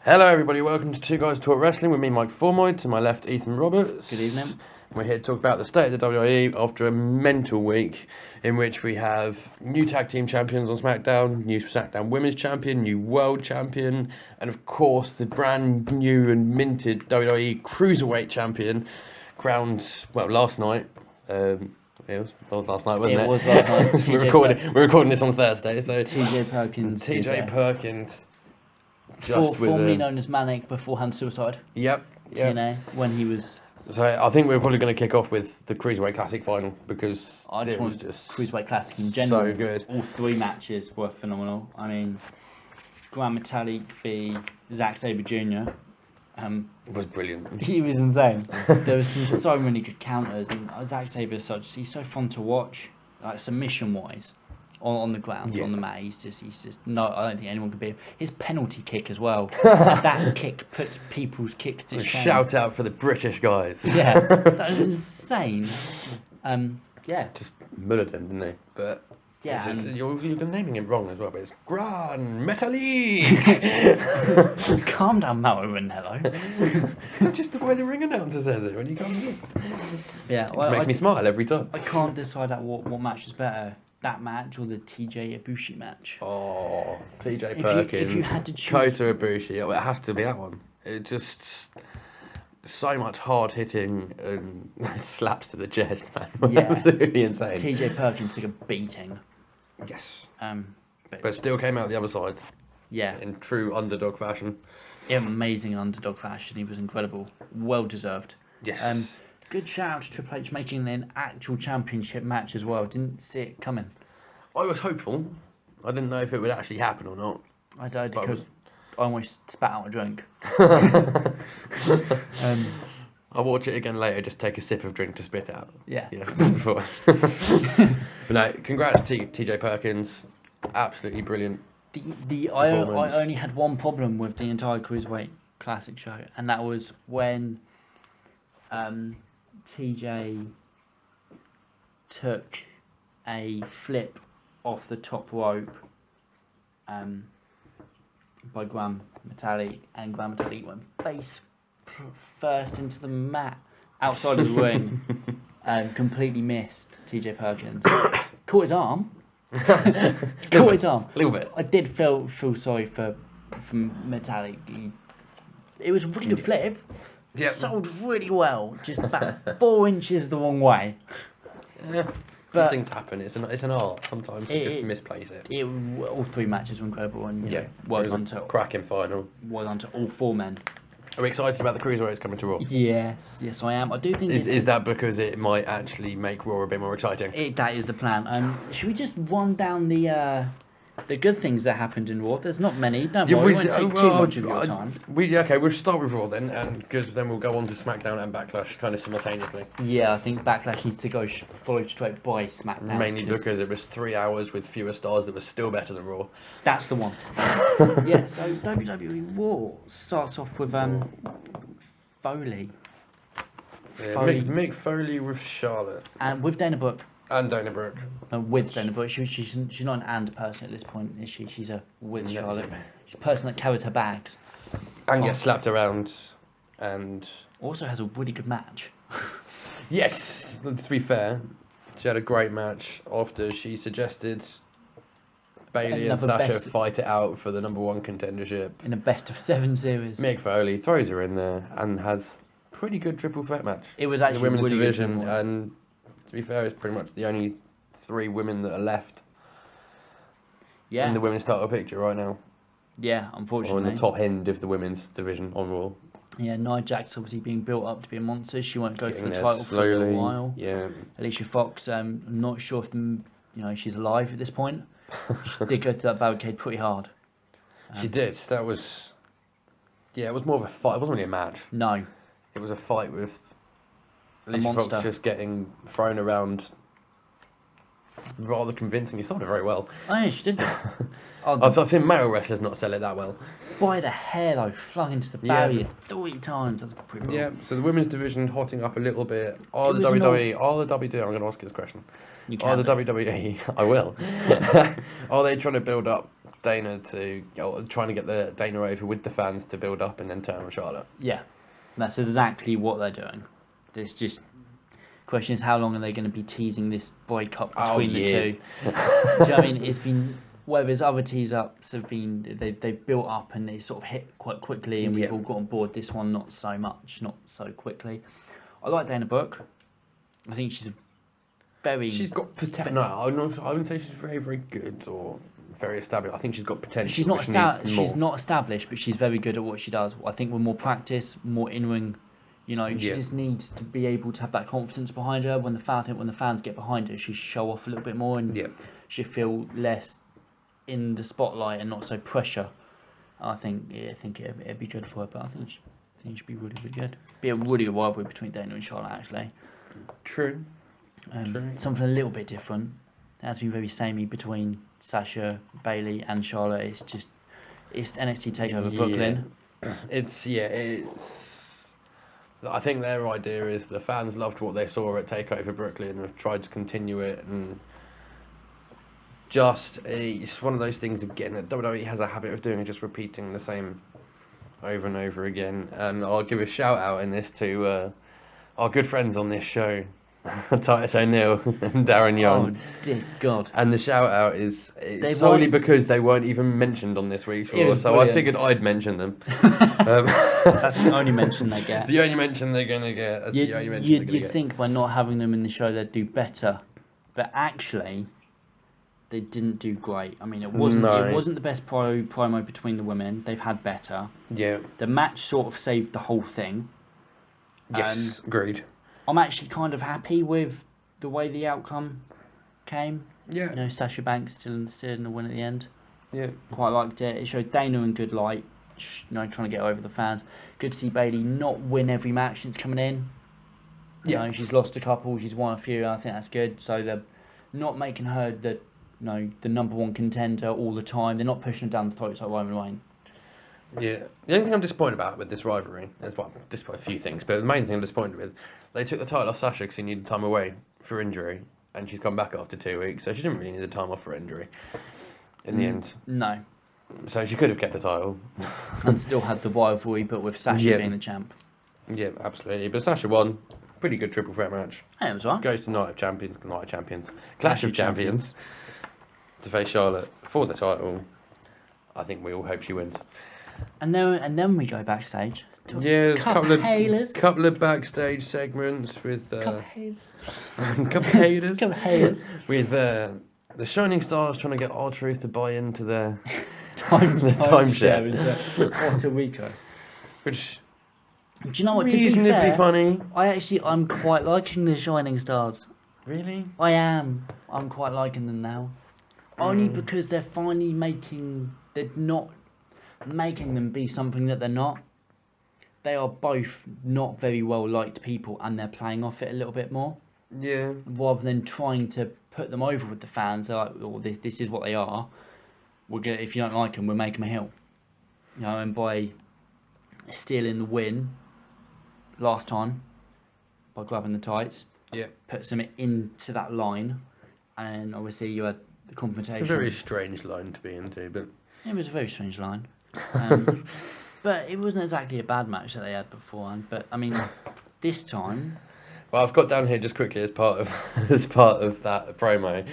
Hello everybody, welcome to Two Guys Talk Wrestling with me, Mike Formoy, to my left, Ethan Roberts. Good evening. We're here to talk about the state of the WWE after a mental week in which we have new tag team champions on Smackdown, new Smackdown Women's Champion, new World Champion, and of course the brand new and minted WWE Cruiserweight Champion, crowned, well, last night. It was last night, wasn't it? It was last night. We're recording this on Thursday, so TJ Perkins. TJ Perkins. Formerly known as Manic, beforehand Suicide. Yep. TNA, when he was... So I think we're probably going to kick off with the Cruiserweight Classic final because it was just Cruiserweight Classic in general. So good. All three matches were phenomenal. I mean, Grand Metalik v Zack Sabre Jr. Was brilliant. He was insane. There was so many good counters, and Zack Sabre he's so fun to watch, like submission wise. On the ground, on the mat, he's just no. I don't think anyone could beat him. His penalty kick as well. That kick puts people's kicks to shame. Shout out for the British guys. Yeah, that was insane. Yeah, just murdered him, didn't they? But yeah, you're naming him wrong as well. But it's Grand Metalik. Calm down, Mauro Ranello. That's just the way the ring announcer says it when he comes in. Yeah, it makes me smile every time. I can't decide what match is better. That match or the TJ Ibushi match? Oh, TJ Perkins. If you had to choose... Kota Ibushi, it has to be that one. It just... So much hard hitting and slaps to the chest, man. Yeah. Absolutely insane. TJ Perkins took a beating. Yes. But still came out the other side. Yeah. In true underdog fashion. Amazing underdog fashion. He was incredible. Well deserved. Yes. Good shout out to Triple H making an actual championship match as well. Didn't see it coming. I was hopeful. I didn't know if it would actually happen or not. I did because I almost spat out a drink. I'll watch it again later, just take a sip of drink to spit out. Yeah. Before. But no, congrats to TJ Perkins. Absolutely brilliant. I only had one problem with the entire Cruiserweight Classic show, and that was when TJ took a flip off the top rope by Grand Metalik, and Grand Metalik went face first into the mat outside of the ring and completely missed TJ Perkins. Caught his arm. Caught his arm. A little bit. I did feel sorry for Metalik. It was a really good flip. Yep. Sold really well, just about 4 inches the wrong way. Yeah, but things happen. It's an art. Sometimes you just misplace it. All three matches were incredible, and well done to cracking final. Well done to all four men. Are we excited about the Cruiserweights coming to Raw? Yes, I am. I do think is that because it might actually make Raw a bit more exciting? That is the plan. Should we just run down the good things that happened in Raw? There's not many. Don't worry, we won't take too much of your time. We'll start with Raw then, and because then we'll go on to SmackDown and Backlash kind of simultaneously. Yeah, I think Backlash needs to go followed straight by SmackDown. Mainly because it was 3 hours with fewer stars that was still better than Raw. That's the one. Yeah, so WWE Raw starts off with Foley. Yeah, Mick Foley with Charlotte. And with Dana Brooke. And Dana Brooke. With Dana Brooke. She's not an and person at this point, is she? She's a with Charlotte. She's a person that carries her bags. And gets slapped around. And also has a really good match. Yes, to be fair. She had a great match after she suggested Bayley and Sasha fight it out for the #1 contendership. In a best-of-7 series. Mick Foley throws her in there and has pretty good triple threat match. It was actually in the women's really division, good. And to be fair, it's pretty much the only 3 women that are left in the women's title picture right now. Yeah, unfortunately. Or in the top end of the women's division on Raw. Yeah, Nia Jax obviously being built up to be a monster. She won't go for the title slowly, for a while. Yeah. Alicia Fox, I'm not sure if she's alive at this point. She did go through that barricade pretty hard. She did. That was... Yeah, it was more of a fight. It wasn't really a match. No. It was a fight with Alicia Fox just getting thrown around rather convincingly. Sold it very well. Oh, yeah, she did. I've seen male wrestlers not sell it that well. By the hair, though, flung into the barrier 3 times. That's pretty cool. Yeah, so the women's division hotting up a little bit. Are the WWE, I'm going to ask you this question. Are the WWE, I will. Are they trying to build up Dana trying to get the Dana over with the fans to build up and then turn on Charlotte. Yeah, that's exactly what they're doing. There's just question is how long are they going to be teasing this breakup between the two? Do you know what I mean? It's been, whereas other tease ups have been they've built up and they sort of hit quite quickly and we've all got on board. This one not so much, not so quickly. I like Dana Brooke. I think she's she's got potential. No, I wouldn't say she's very, very good or very established. I think she's got potential. She's not established, but she's very good at what she does. I think with more practice, more in-ring, she just needs to be able to have that confidence behind her. When the fans get behind her, she show off a little bit more and she feel less in the spotlight and not so pressure. I think it'd be good for her, but I think she'd be really, really good. Be a really good rivalry between Dana and Charlotte, actually. True. Something a little bit different. It has been very samey between Sasha, Bailey, and Charlotte. It's NXT Takeover Brooklyn. It's. I think their idea is the fans loved what they saw at Takeover Brooklyn and have tried to continue it, and it's one of those things again that WWE has a habit of doing, just repeating the same over and over again. And I'll give a shout out in this to our good friends on this show, Titus O'Neil and Darren Young. Oh dear God! And the shout out is solely because they weren't even mentioned on this week's Raw, so brilliant. I figured I'd mention them. That's the only mention they get. It's the only mention they're gonna get. You'd think by not having them in the show they'd do better, but actually they didn't do great. I mean, it wasn't the best promo between the women. They've had better. Yeah. The match sort of saved the whole thing. Yes, agreed. I'm actually kind of happy with the way the outcome came. Yeah. Sasha Banks still in the win at the end. Yeah. Quite liked it. It showed Dana in good light. Trying to get over the fans. Good to see Bailey not win every match since coming in. She's lost a couple. She's won a few. I think that's good. So they're not making her the number one contender all the time. They're not pushing her down the throats like Roman Reigns. Yeah, the only thing I'm disappointed about with this rivalry, there's a few things, but the main thing I'm disappointed with, they took the title off Sasha because she needed time away for injury, and she's come back after 2 weeks, so she didn't really need the time off for injury in the end. No. So she could have kept the title. And still had the rivalry, but with Sasha being the champ. Yeah, absolutely. But Sasha won. Pretty good triple threat match. Yeah, it was right. Goes to Clash of Champions. To face Charlotte for the title. I think we all hope she wins. And then we go backstage. There's a couple of backstage segments with couple of haters with the Shining Stars trying to get R-Truth to buy into their timeshare into Puerto Rico, which do you know what? Reasonably funny. I'm quite liking the Shining Stars. Really? I am. I'm quite liking them now. Only because they're not making them be something that they're not. They are both not very well liked people, and they're playing off it a little bit more. Yeah. Rather than trying to put them over with the fans, they're like, this is what they are. If you don't like them, we'll make them a heel. And by stealing the win last time by grabbing the tights, puts them into that line, and obviously you had the confrontation. A very strange line to be into, but it was a very strange line. But it wasn't exactly a bad match that they had beforehand. But I mean, this time. Well, I've got down here just quickly as part of that promo.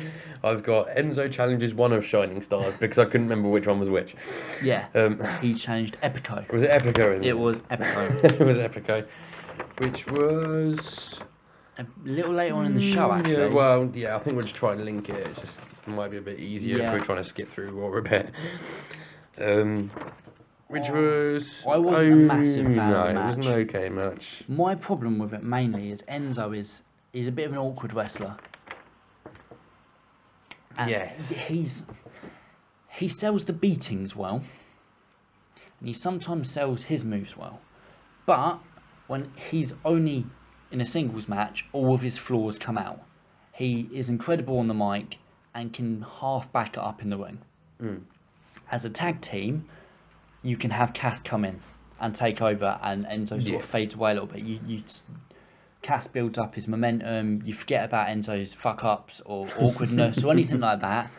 I've got Enzo challenges one of Shining Stars because I couldn't remember which one was which. Yeah. He changed Epico. Was it Epico? It was Epico. It was Epico, which was a little later on in the show, actually. I think we'll just try and link it. It might be a bit easier if we're trying to skip through Raw a bit. Which was... I wasn't a massive fan of the match. It was an okay match. My problem with it mainly is Enzo is a bit of an awkward wrestler. And he sells the beatings well, and he sometimes sells his moves well. But when he's only in a singles match, all of his flaws come out. He is incredible on the mic and can half back it up in the ring. As a tag team, you can have Cass come in and take over, and Enzo sort of fades away a little bit. Cass builds up his momentum. You forget about Enzo's fuck ups or awkwardness or anything like that,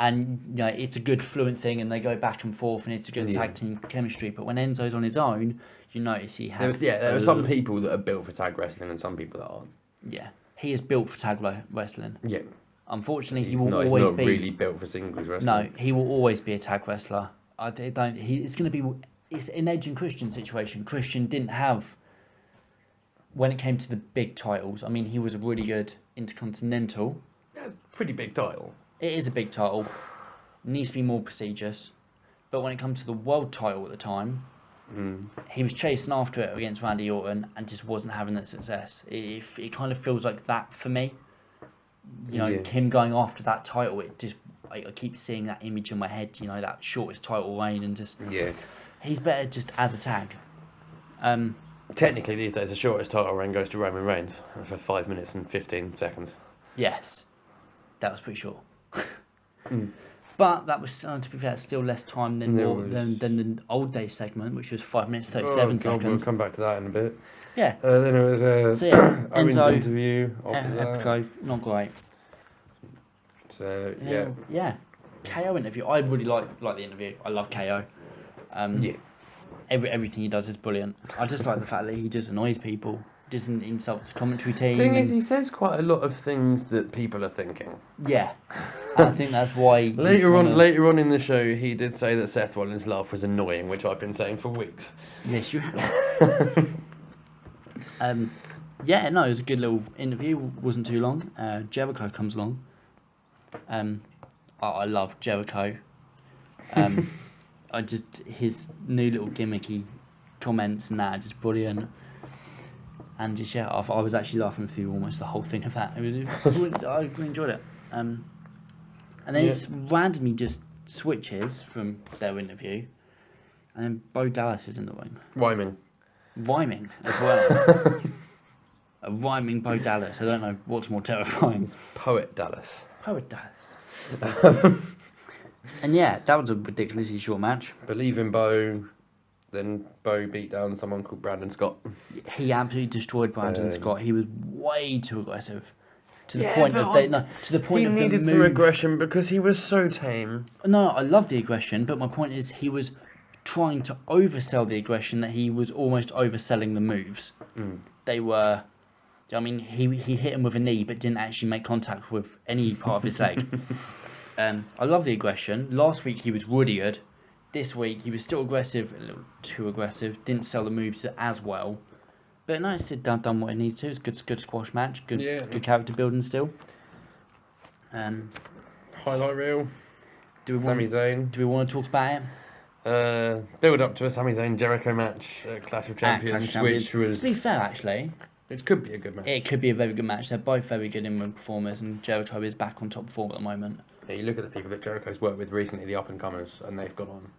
And you know, it's a good fluent thing, and they go back and forth, and it's a good tag team chemistry. But when Enzo's on his own, you notice he has. There are some people that are built for tag wrestling, and some people that aren't. Yeah, he is built for tag wrestling. Yeah. Unfortunately, He's he will not, always he's not be. really built for singles wrestling. No, he will always be a tag wrestler. It's going to be. It's an Edge and Christian situation. Christian didn't have. When it came to the big titles, I mean, he was a really good Intercontinental. That's a pretty big title. It is a big title. Needs to be more prestigious. But when it comes to the world title at the time, he was chasing after it against Randy Orton and just wasn't having that success. It kind of feels like that for me. You know, him going after that title, it just I keep seeing that image in my head. You know, that shortest title reign and just he's better just as a tag. Technically, these days, the shortest title reign goes to Roman Reigns for 5 minutes and 15 seconds. Yes, that was pretty short. But that was, to be fair, still less time than the old day segment, which was 5 minutes 37 seconds. We'll come back to that in a bit. Yeah. Then it was Owen's Enzo, interview. Epico, not great. So yeah. KO interview. I really like the interview. I love KO. Everything he does is brilliant. I just like the fact that he just annoys people, doesn't insult the commentary team. The thing is, he says quite a lot of things that people are thinking. Yeah, and I think that's why. Later on in the show, he did say that Seth Rollins' laugh was annoying, which I've been saying for weeks. Yes, you have. Yeah, no, it was a good little interview. Wasn't too long. Jericho comes along. I love Jericho. His new little gimmicky comments and that are just brilliant. And just I was actually laughing through almost the whole thing of that. I really enjoyed it. And then it's randomly just switches from their interview, and then Bo Dallas is in the ring. Rhyming as well. A rhyming Bo Dallas. I don't know what's more terrifying. Poet Dallas. And yeah, that was a ridiculously short match. Believe in Bo. Then Bo beat down someone called Brandon Scott. He absolutely destroyed Brandon Scott. He was way too aggressive. To the point of he needed some aggression because he was so tame. No, I love the aggression, but my point is he was trying to oversell the aggression that he was almost overselling the moves. They were. I mean, he hit him with a knee, but didn't actually make contact with any part of his leg. I love the aggression. Last week he was really good. This week he was still aggressive, a little too aggressive. Didn't sell the moves as well. But no, it's done what it needed to. It's a good squash match. Good character building still. Highlight reel. Sami Zayn. Do we want to talk about it? Build up to a Sami Zayn Jericho match at Clash of Champions, which was. To be fair, actually. It could be a good match. It could be a very good match. They're both very good in-ring performers, and Jericho is back on top form at the moment. Yeah, you look at the people that Jericho's worked with recently, the up-and-comers, and they've gone on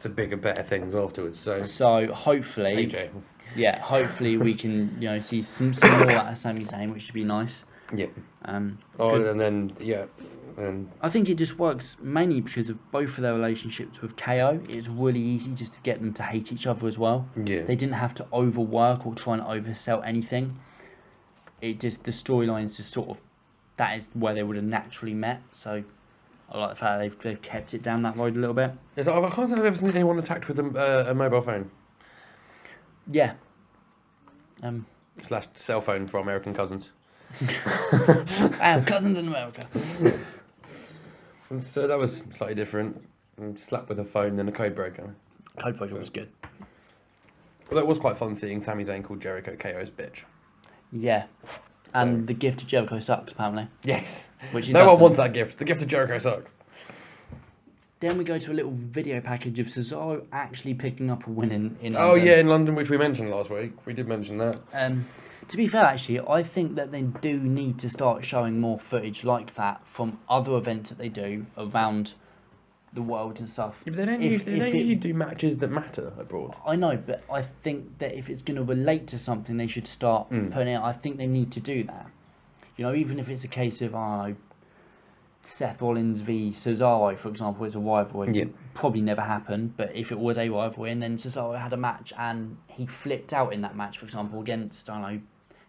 to bigger, better things afterwards. So hopefully, AJ. Yeah, hopefully we can see some more out of Sami Zayn, which should be nice. Yeah. And then I think it just works mainly because of both of their relationships with KO. It's really easy just to get them to hate each other as well. Yeah. They didn't have to overwork or try and oversell anything. The storylines just sort of, that is where they would have naturally met. So I like the fact they've kept it down that road a little bit. I can't say I've ever seen anyone attacked with a mobile phone. Yeah. / cell phone for American cousins. I have cousins in America. So that was slightly different. Slap with a phone, then a code breaker. Code breaker was good. Well, it was quite fun seeing Sami Zayn called Jericho KO's bitch. Yeah. And the gift of Jericho sucks, apparently. Yes. Which no one wants that gift. The gift of Jericho sucks. Then we go to a little video package of Cesaro actually picking up a win in London. Oh, yeah, in London, which we mentioned last week. We did mention that. To be fair, actually, I think that they do need to start showing more footage like that from other events that they do around the world and stuff. Yeah, but they don't usually do matches that matter abroad. I know, but I think that if it's going to relate to something, they should start putting it. I think they need to do that. Even if it's a case of Seth Rollins v Cesaro, for example, it's a rivalry. Yeah. Probably never happened, but if it was a rivalry and then Cesaro had a match and he flipped out in that match, for example, against,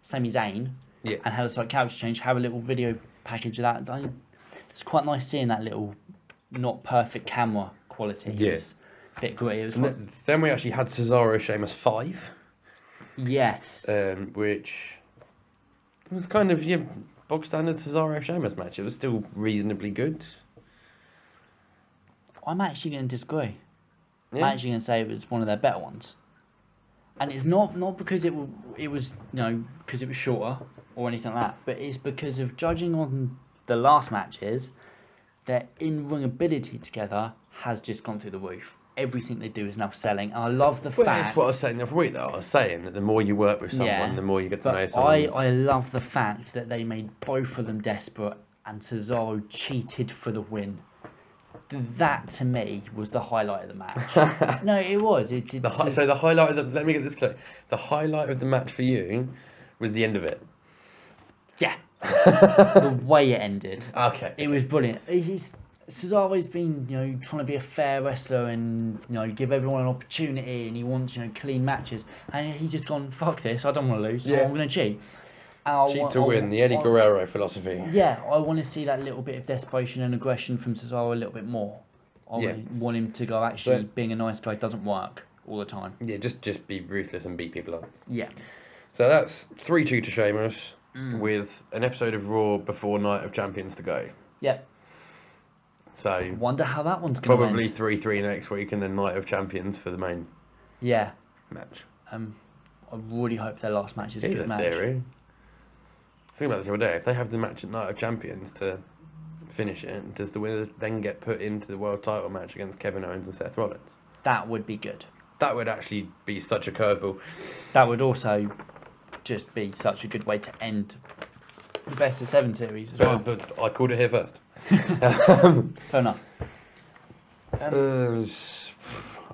Sami Zayn, and had a slight character change, have a little video package of that. It's quite nice seeing that little not perfect camera quality. Yeah. It was a bit gritty. It was And quite... then we actually had Cesaro Sheamus 5. Yes. Which was kind of your bog standard Cesaro Sheamus match. It was still reasonably good. I'm actually going to disagree. I'm Yeah. actually going to say it was one of their better ones. And it's not because it was because it was shorter or anything like that, but it's because of judging on the last matches, their in-ring ability together has just gone through the roof. Everything they do is now selling. And I love the Well, fact... that's what I was saying the other week, though. I was saying that the more you work with someone, Yeah, the more you get to know but someone. I love the fact that they made both of them desperate and Cesaro cheated for the win. That, to me, was the highlight of the match. No, it was. It did. So the highlight of the... Let me get this clear. The highlight of the match for you was the end of it. Yeah. The way it ended. Okay. It was brilliant. Cesaro's been, trying to be a fair wrestler and, give everyone an opportunity, and he wants, clean matches. And he's just gone, fuck this, I don't want to lose, so I'm going to cheat. Cheat to win, the Eddie Guerrero philosophy. Yeah, I want to see that little bit of desperation and aggression from Cesaro a little bit more. I want him to go, actually, being a nice guy doesn't work all the time. Yeah, just be ruthless and beat people up. Yeah. So that's 3-2 to Sheamus, with an episode of Raw before Night of Champions to go. Yep. So Wonder how that one's going to end. probably 3-3 next week, and then Night of Champions for the main match. I really hope their last match is a Here's good a match. theory. Think about this the other day. If they have the match at Night of Champions to finish it, does the winner then get put into the world title match against Kevin Owens and Seth Rollins? That would be good. That would actually be such a curveball. That would also just be such a good way to end the best of 7 series as well. But I called it here first. Fair enough.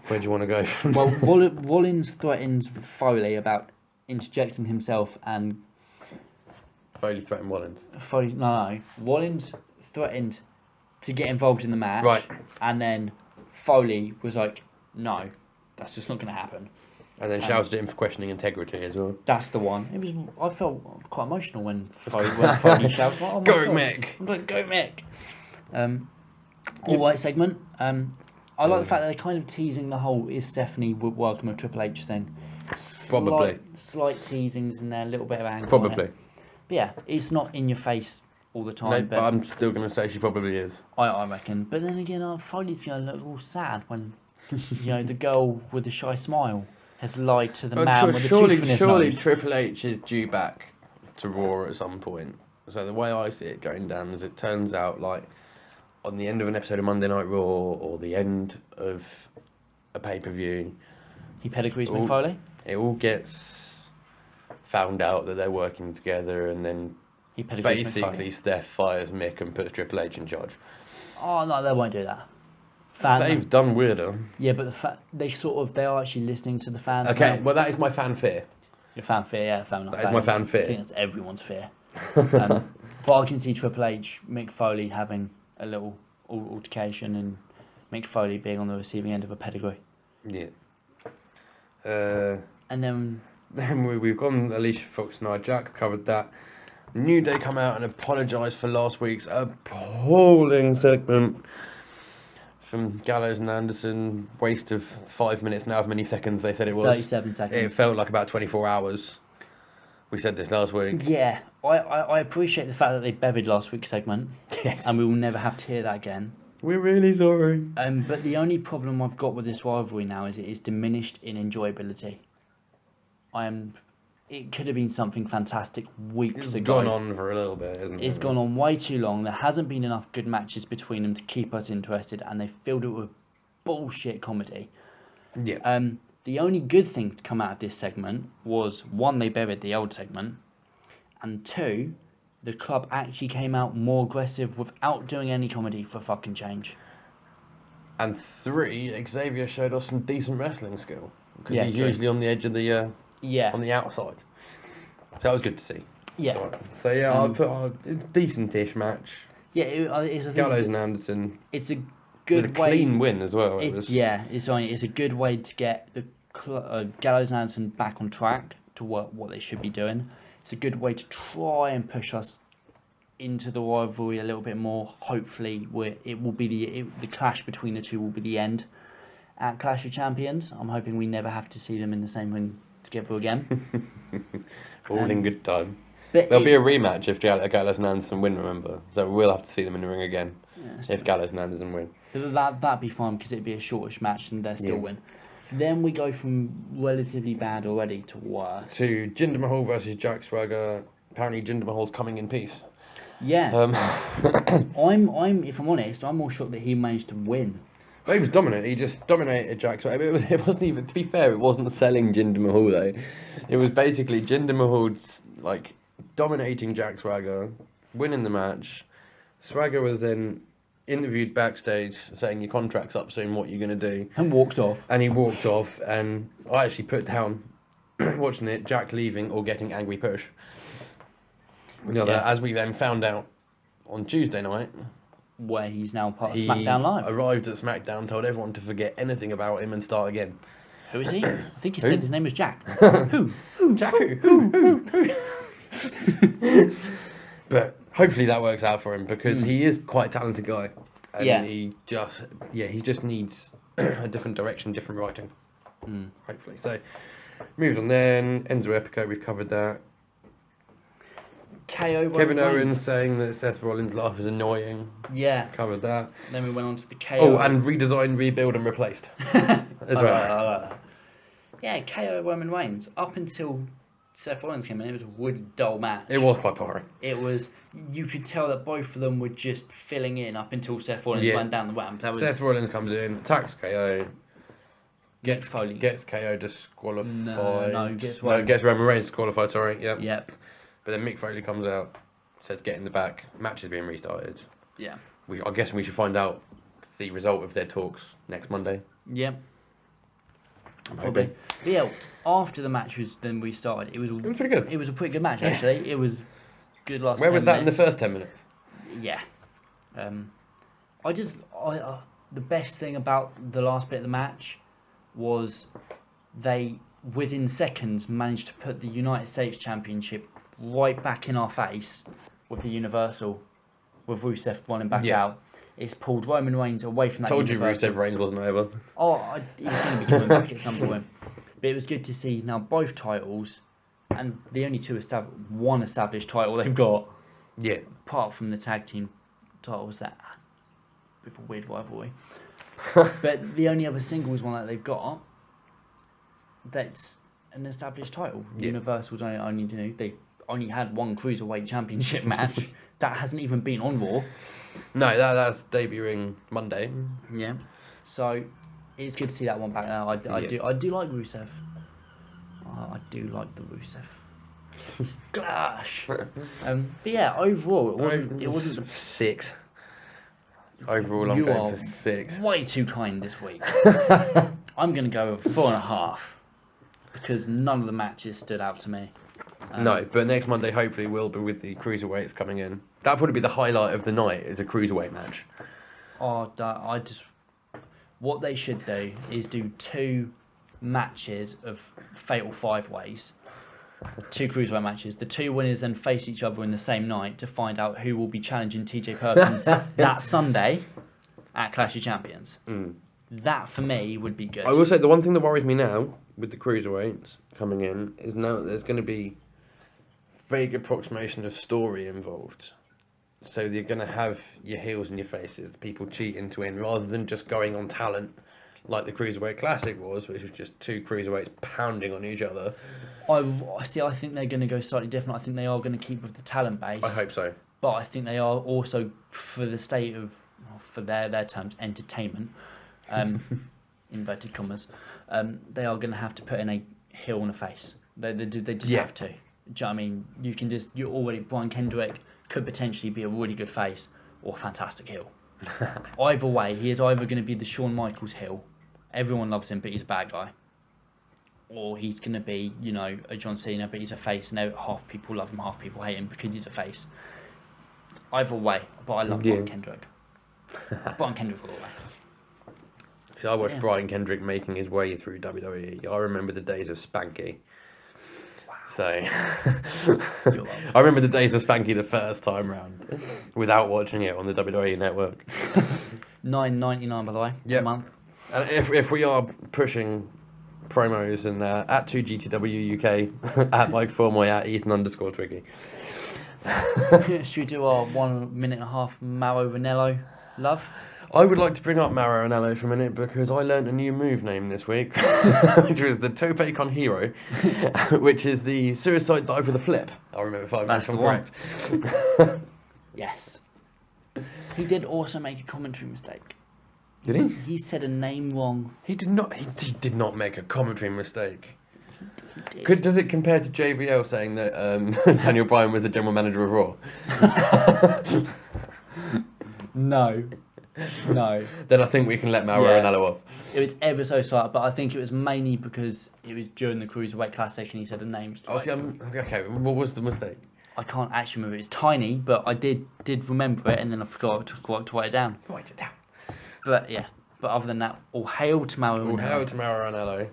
Where do you want to go? Well, Rollins threatens Foley about interjecting himself, and Foley threatened Rollins. Rollins threatened to get involved in the match, Right. And then Foley was like, "No, that's just not going to happen." And then shouted at him for questioning integrity as well. That's the one. It was. I felt quite emotional when Foley shouts, like, "Oh my Go God." Mick! I'm like, "Go Mick!" All right segment. I like the fact that they're kind of teasing the whole "is Stephanie welcome with Triple H" thing. Probably. Slight teasings in there, a little bit of anger. Probably. But yeah, it's not in your face all the time. No, but I'm still going to say she probably is. I reckon. But then again, Foley's going to look all sad when, the girl with the shy smile has lied to the man with the tooth in his surely nose. Triple H is due back to Raw at some point. So the way I see it going down is it turns out like on the end of an episode of Monday Night Raw or the end of a pay-per-view, He pedigrees Mick Foley? it all gets found out that they're working together, and then He pedigrees Mick Foley. basically Steph fires Mick and puts Triple H in charge. Oh, no, they won't do that. They've done weirder. Yeah, but they are actually listening to the fans. Okay, now. well that is my fan fear. Your fan fear, yeah, fair enough. That is my fan fear. I think that's everyone's fear. But I can see Triple H, Mick Foley having a little altercation, and Mick Foley being on the receiving end of a pedigree. Yeah. And then We've gone Alicia Fox, Nia Jax, covered that. New Day come out and apologise for last week's appalling segment from Gallows and Anderson. Waste of 5 minutes, now how many seconds they said it was. 37 seconds. It felt like about 24 hours. We said this last week. Yeah, I appreciate the fact that they bevied last week's segment. Yes. And we will never have to hear that again. We're really sorry. But the only problem I've got with this rivalry now is it is diminished in enjoyability. It could have been something fantastic weeks It's ago. gone on for a little bit, hasn't it? It's gone on way too long. There hasn't been enough good matches between them to keep us interested, and they filled it with bullshit comedy. Yeah. The only good thing to come out of this segment was, one, they buried the old segment, and two, the club actually came out more aggressive without doing any comedy for fucking change. And three, Xavier showed us some decent wrestling skill. Because Yeah, he's true. usually on the edge of the... Yeah. on the outside. So that was good to see. Yeah. So yeah, I'll put a decent-ish match. Yeah, it's a Gallows and Anderson. It's a good With a way. clean win as well. It's a good way to get the Gallows and Anderson back on track to what they should be doing. It's a good way to try and push us into the rivalry a little bit more. Hopefully, it will be the clash between the two will be the end at Clash of Champions. I'm hoping we never have to see them in the same ring together again. All in good time. But There'll be a rematch if Gallows and Anderson win, remember? So we'll have to see them in the ring again if Gallows and Anderson win. But that'd be fine because it'd be a shortish match and they'll still win. Then we go from relatively bad already to worse. To Jinder Mahal versus Jack Swagger. Apparently Jinder Mahal's coming in peace. Yeah. I'm if I'm honest, I'm more shocked that he managed to win. Well, he was dominant. He just dominated Jack Swagger. It wasn't even, to be fair, it wasn't selling Jinder Mahal though. It was basically Jinder Mahal like dominating Jack Swagger, winning the match. Swagger was then interviewed backstage saying your contract's up soon, what are you going to do? And walked off. And he walked off, and I actually put down, watching it, Jack leaving or getting angry push. As we then found out on Tuesday night, where he's now part of Smackdown Live. Arrived at Smackdown, told everyone to forget anything about him and start again. Who is he? I think he said his name was Jack. Who? Jack who? But hopefully that works out for him because he is quite a talented guy. And he just needs a different direction, different writing. Hopefully. So, moved on then. Enzo Epico, we've covered that. Kevin Owens saying that Seth Rollins' laugh is annoying. Yeah. Covered that. Then we went on to the KO. Oh, and redesigned, rebuild, and replaced. As well. Yeah, KO Roman Reigns. Up until Seth Rollins came in, it was a really dull match. It was quite boring. It was. You could tell that both of them were just filling in up until Seth Rollins went down the ramp. Seth Rollins comes in, attacks KO. Gets KO disqualified. Gets Roman Reigns disqualified, sorry. Yep. But then Mick Foley comes out, says get in the back, match is being restarted. Yeah. I guess we should find out the result of their talks next Monday. Yep. Probably. But yeah, after the match was then restarted, it was pretty good. It was a pretty good match actually. It was good last. Where was that minutes. in the first 10 minutes? Yeah. The best thing about the last bit of the match was they within seconds managed to put the United States Championship right back in our face with the Universal, with Rusev running back out. It's pulled Roman Reigns away from that. Told Universal. You Rusev Reigns wasn't over. He's going to be coming back at some point. But it was good to see now both titles, and the only one established title they've got. Yeah. Apart from the tag team titles, that with a weird rivalry. But the only other singles one that they've got, that's an established title. Yeah. Universal's they only had one Cruiserweight Championship match. That hasn't even been on Raw. No, that's debuting Monday. Yeah. So it's good to see that one back now. I do like Rusev. I do like the Rusev. Gosh. But yeah, overall it wasn't 6. Overall, I'm going for 6. Way too kind this week. I'm going to go with 4.5 because none of the matches stood out to me. No, but next Monday hopefully will be with the cruiserweights coming in. That'll probably be the highlight of the night. Is a cruiserweight match. What they should do is do 2 matches of fatal 5-ways. 2 cruiserweight matches. The 2 winners then face each other in the same night to find out who will be challenging TJ Perkins that Sunday at Clash of Champions. That for me would be good. I will say the one thing that worries me now with the cruiserweights coming in is now there's going to be vague approximation of story involved. So you're going to have your heels in your faces, people cheating to win, rather than just going on talent like the Cruiserweight Classic was, which was just 2 cruiserweights pounding on each other. I think they're going to go slightly different. I think they are going to keep with the talent base. I hope so. But I think they are also, for the state of, for their terms, entertainment, inverted commas, they are going to have to put in a heel and a face. They just have to. Do you know what I mean? Brian Kendrick could potentially be a really good face or a fantastic heel. Either way, he is either going to be the Shawn Michaels heel. Everyone loves him, but he's a bad guy. Or he's going to be, a John Cena, but he's a face, and half people love him, half people hate him because he's a face. Either way, but I love Brian Kendrick. Brian Kendrick all the way. See, I watched Brian Kendrick making his way through WWE. I remember the days of Spanky. Wow. So You're welcome. I remember the days of Spanky the first time round without watching it on the WWE network. $9.99 by the way, Yep. a month. And if we are pushing promos in there, at 2GTW UK, at Mike Formoy, at Ethan_Twiggy. Should we do our 1.5 minute Mauro Ranello love? I would like to bring up Mauro Ranello for a minute because I learnt a new move name this week, which was the Tope con Hero, which is the suicide dive with a flip. I remember if That's I'm the one. correct. Yes. He did also make a commentary mistake. Did he? He said a name wrong. He did not. He did not make a commentary mistake. He did. Does it compare to JBL saying that Daniel Bryan was the general manager of Raw? No. Then I think we can let Mauro Yeah. Ranello off. It was ever so slight, but I think it was mainly because it was during the Cruiserweight Classic and he said a name. Oh, see, okay. What was the mistake? I can't actually remember. It's tiny, but I did remember it, and then I forgot to write it down. Write it down. But yeah. But other than that, all hail to Mauro Well, Ranello. hail to Mauro Ranello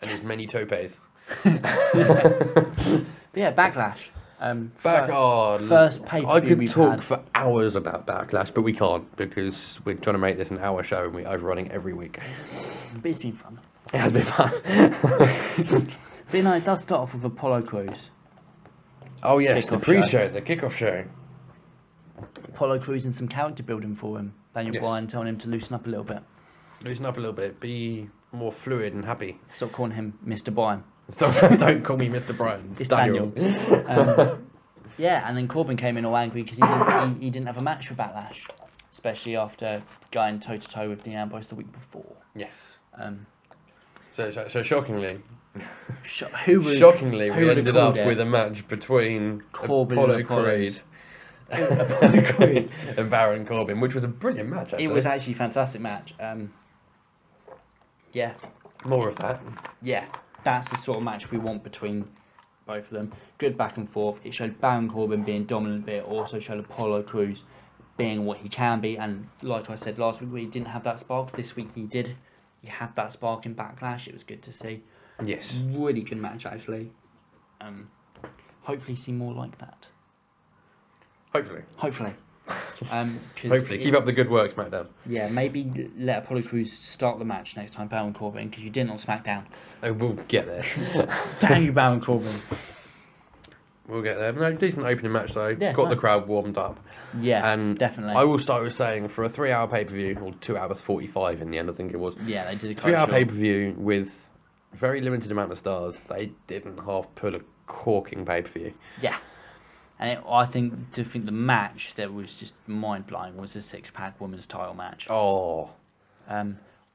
and his many topes. Yes. But yeah, Backlash. First pay-per-view I could we've talk had. for hours about Backlash, but we can't because we're trying to make this an hour show and we're overrunning every week. But it's been fun. It has been fun. But you know, it does start off with Apollo Crews. Oh yes, the Kickoff pre-show, show. the kickoff show. Apollo Crews and some character building for him. Daniel Yes. Bryan telling him to loosen up a little bit. Loosen up a little bit, be more fluid and happy. Stop calling him Mr. Bryan. Don't call me Mr. Bryan. It's Daniel. Yeah, and then Corbin came in all angry because he didn't have a match for Backlash, especially after going toe to toe with Dean Ambrose the week before. Yes. Um, So shockingly, who would we have ended called up it? with a match between Corbin Apollo and Apollos. Creed and Baron Corbin, which was a brilliant match. Actually, It was actually a fantastic match. Yeah, more of that. yeah, that's the sort of match we want between both of them. Good back and forth. It showed Baron Corbin being dominant, but it also showed Apollo Crews being what he can be. And like I said last week, we didn't have that spark. This week he did. He had that spark in Backlash. It was good to see. Yes. Really good match actually. Hopefully see more like that. Hopefully. 'Cause Hopefully. Keep up the good work, SmackDown. Yeah, maybe let Apollo Crews start the match next time, Baron Corbin, because you didn't on Smackdown. Oh, we'll get there. Damn you, Baron Corbin. We'll get there. No, decent opening match though. Yeah, Got the fine. crowd warmed up. Yeah, And definitely. I will start with saying for a 3-hour pay-per-view, or 2 hours 45 in the end, I think it was. Yeah, they did a 3-hour quite short. pay-per-view with very limited amount of stars. They didn't half put a corking pay-per-view. Yeah. And I think the match that was just mind-blowing was the six-pack women's title match. Oh,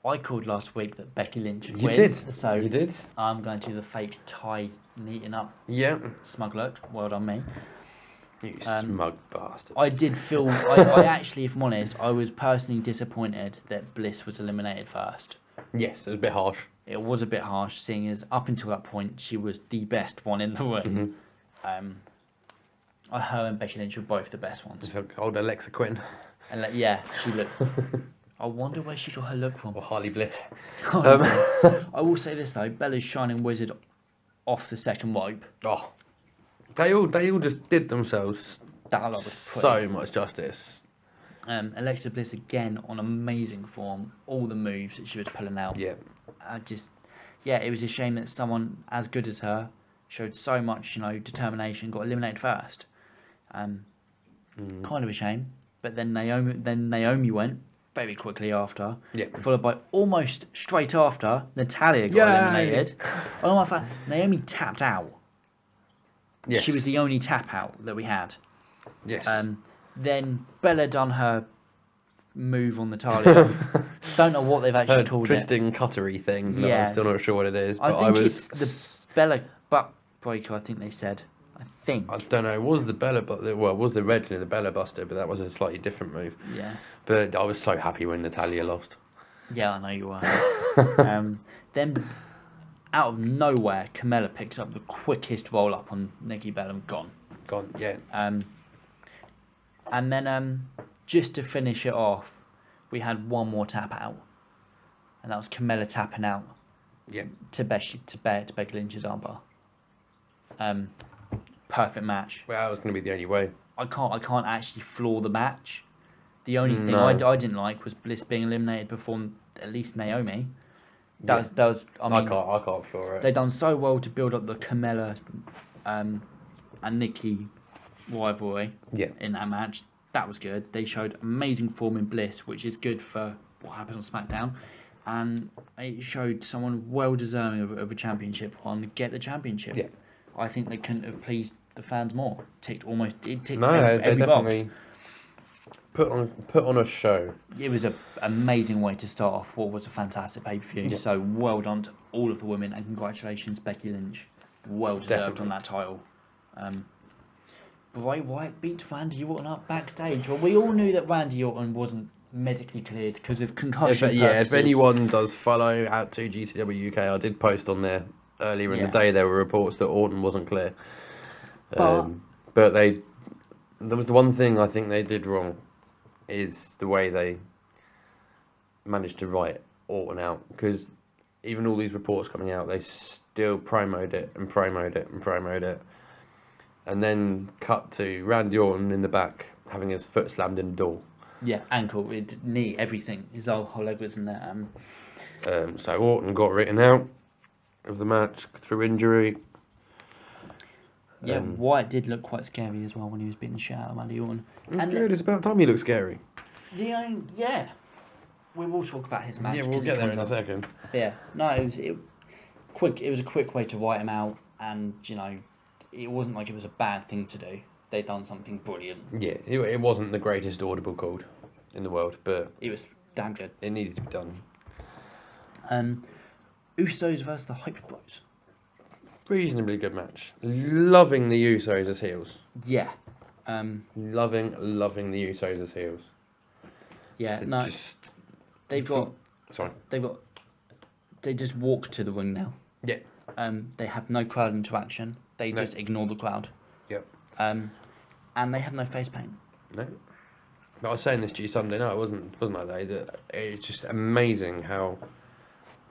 I called last week that Becky Lynch would you win. did. So You did. I'm going to do the fake tie neating up Yeah. smug look. Well done me. You smug bastard. I did feel... I actually, if I'm honest, I was personally disappointed that Bliss was eliminated first. Yes, it was a bit harsh. It was a bit harsh, seeing as up until that point she was the best one in the ring. Her and Becky Lynch were both the best ones. Old Alexa Quinn. And yeah, she looked. I wonder where she got her look from. Or Harley Bliss. I will say this though, Bella's Shining Wizard off the second rope. Oh, they all just did themselves That lot was pretty. so much justice. Alexa Bliss again on amazing form. All the moves that she was pulling out. Yeah. It was a shame that someone as good as her showed so much, determination, got eliminated first. Kind of a shame. But then Naomi went very quickly after. Yeah. Followed by almost straight after Natalya got eliminated. Oh my god, Naomi tapped out. Yes. She was the only tap out that we had. Yes. Then Bella done her move on Natalya. Don't know what they've actually called twisting cuttery thing. Yeah. I'm still not sure what it is. it. But I think it's the Bella butt breaker. I think they said. I don't know. It was the Bella, was the originally the Bella Buster, but that was a slightly different move. Yeah. But I was so happy when Natalya lost. Yeah, I know you were. Then, out of nowhere, Carmella picks up the quickest roll up on Nikki Bella and gone. Gone, yeah. And then, just to finish it off, we had one more tap out, and that was Carmella tapping out Yeah. to Becky Lynch's armbar. Perfect match. Well, that was going to be the only way. I can't actually flaw the match. The only thing No. I didn't like was Bliss being eliminated before at least Naomi. That was. I mean, I can't flaw it. They've done so well to build up the Carmella and Nikki rivalry in that match. That was good. They showed amazing form in Bliss, which is good for what happens on SmackDown. And it showed someone well deserving of a championship one get the championship. Yeah. I think they couldn't have pleased the fans more. It ticked No, every they box. definitely put on a show. It was an amazing way to start off what was a fantastic pay-per-view. Yeah. So well done to all of the women, and congratulations, Becky Lynch. Well deserved Definitely. on that title. Bray Wyatt beat Randy Orton up backstage. Well, we all knew that Randy Orton wasn't medically cleared because of concussion purposes. If anyone does follow out to GTW UK, I did post on there earlier in the day. There were reports that Orton wasn't clear. But there was the one thing I think they did wrong is the way they managed to write Orton out, because even all these reports coming out, they still promoted it, and then cut to Randy Orton in the back having his foot slammed in the door. Yeah, ankle, knee, everything. His whole leg was in there. So Orton got written out of the match through injury. Yeah, Wyatt did look quite scary as well when he was beating the shit out of Randy Orton. It's good. It's about time he looked scary. Yeah. We will talk about his match. Yeah, we'll get there in a second. Yeah, no, quick. It was a quick way to write him out, and it wasn't like it was a bad thing to do. They'd done something brilliant. Yeah, it wasn't the greatest audible called in the world, but it was damn good. It needed to be done. Usos versus the Hype Bros. Reasonably good match. Loving the Usos as heels. Yeah. Loving the Usos as heels. Yeah, they just walk to the ring now. Yeah. They have no crowd interaction. They just ignore the crowd. Yep. And they have no face paint. No. But I was saying this to you Sunday night. It wasn't like that. It's just amazing how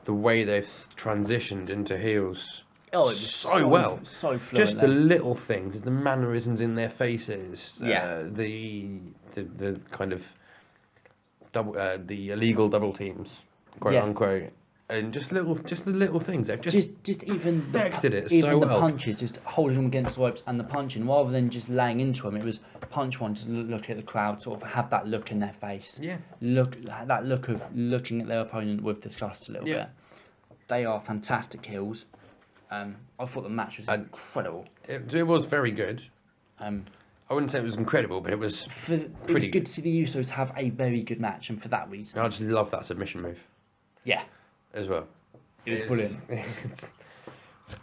the way they've transitioned into heels. Oh, it was so well. So fluent. Just the little things, the mannerisms in their faces. Yeah. The kind of the illegal double teams, quote unquote, and just the little things. They've just even perfected it even so the well. punches, just holding them against the ropes and the punching, rather than just laying into them. It was punch one, just look at the crowd, sort of have that look in their face. Yeah. Look of looking at their opponent with disgust a little bit. They are fantastic heels. I thought the match was incredible. It was very good. I wouldn't say it was incredible, but it was It was good to see the Usos have a very good match, and for that reason, I just love that submission move. Yeah. As well. It was brilliant. It's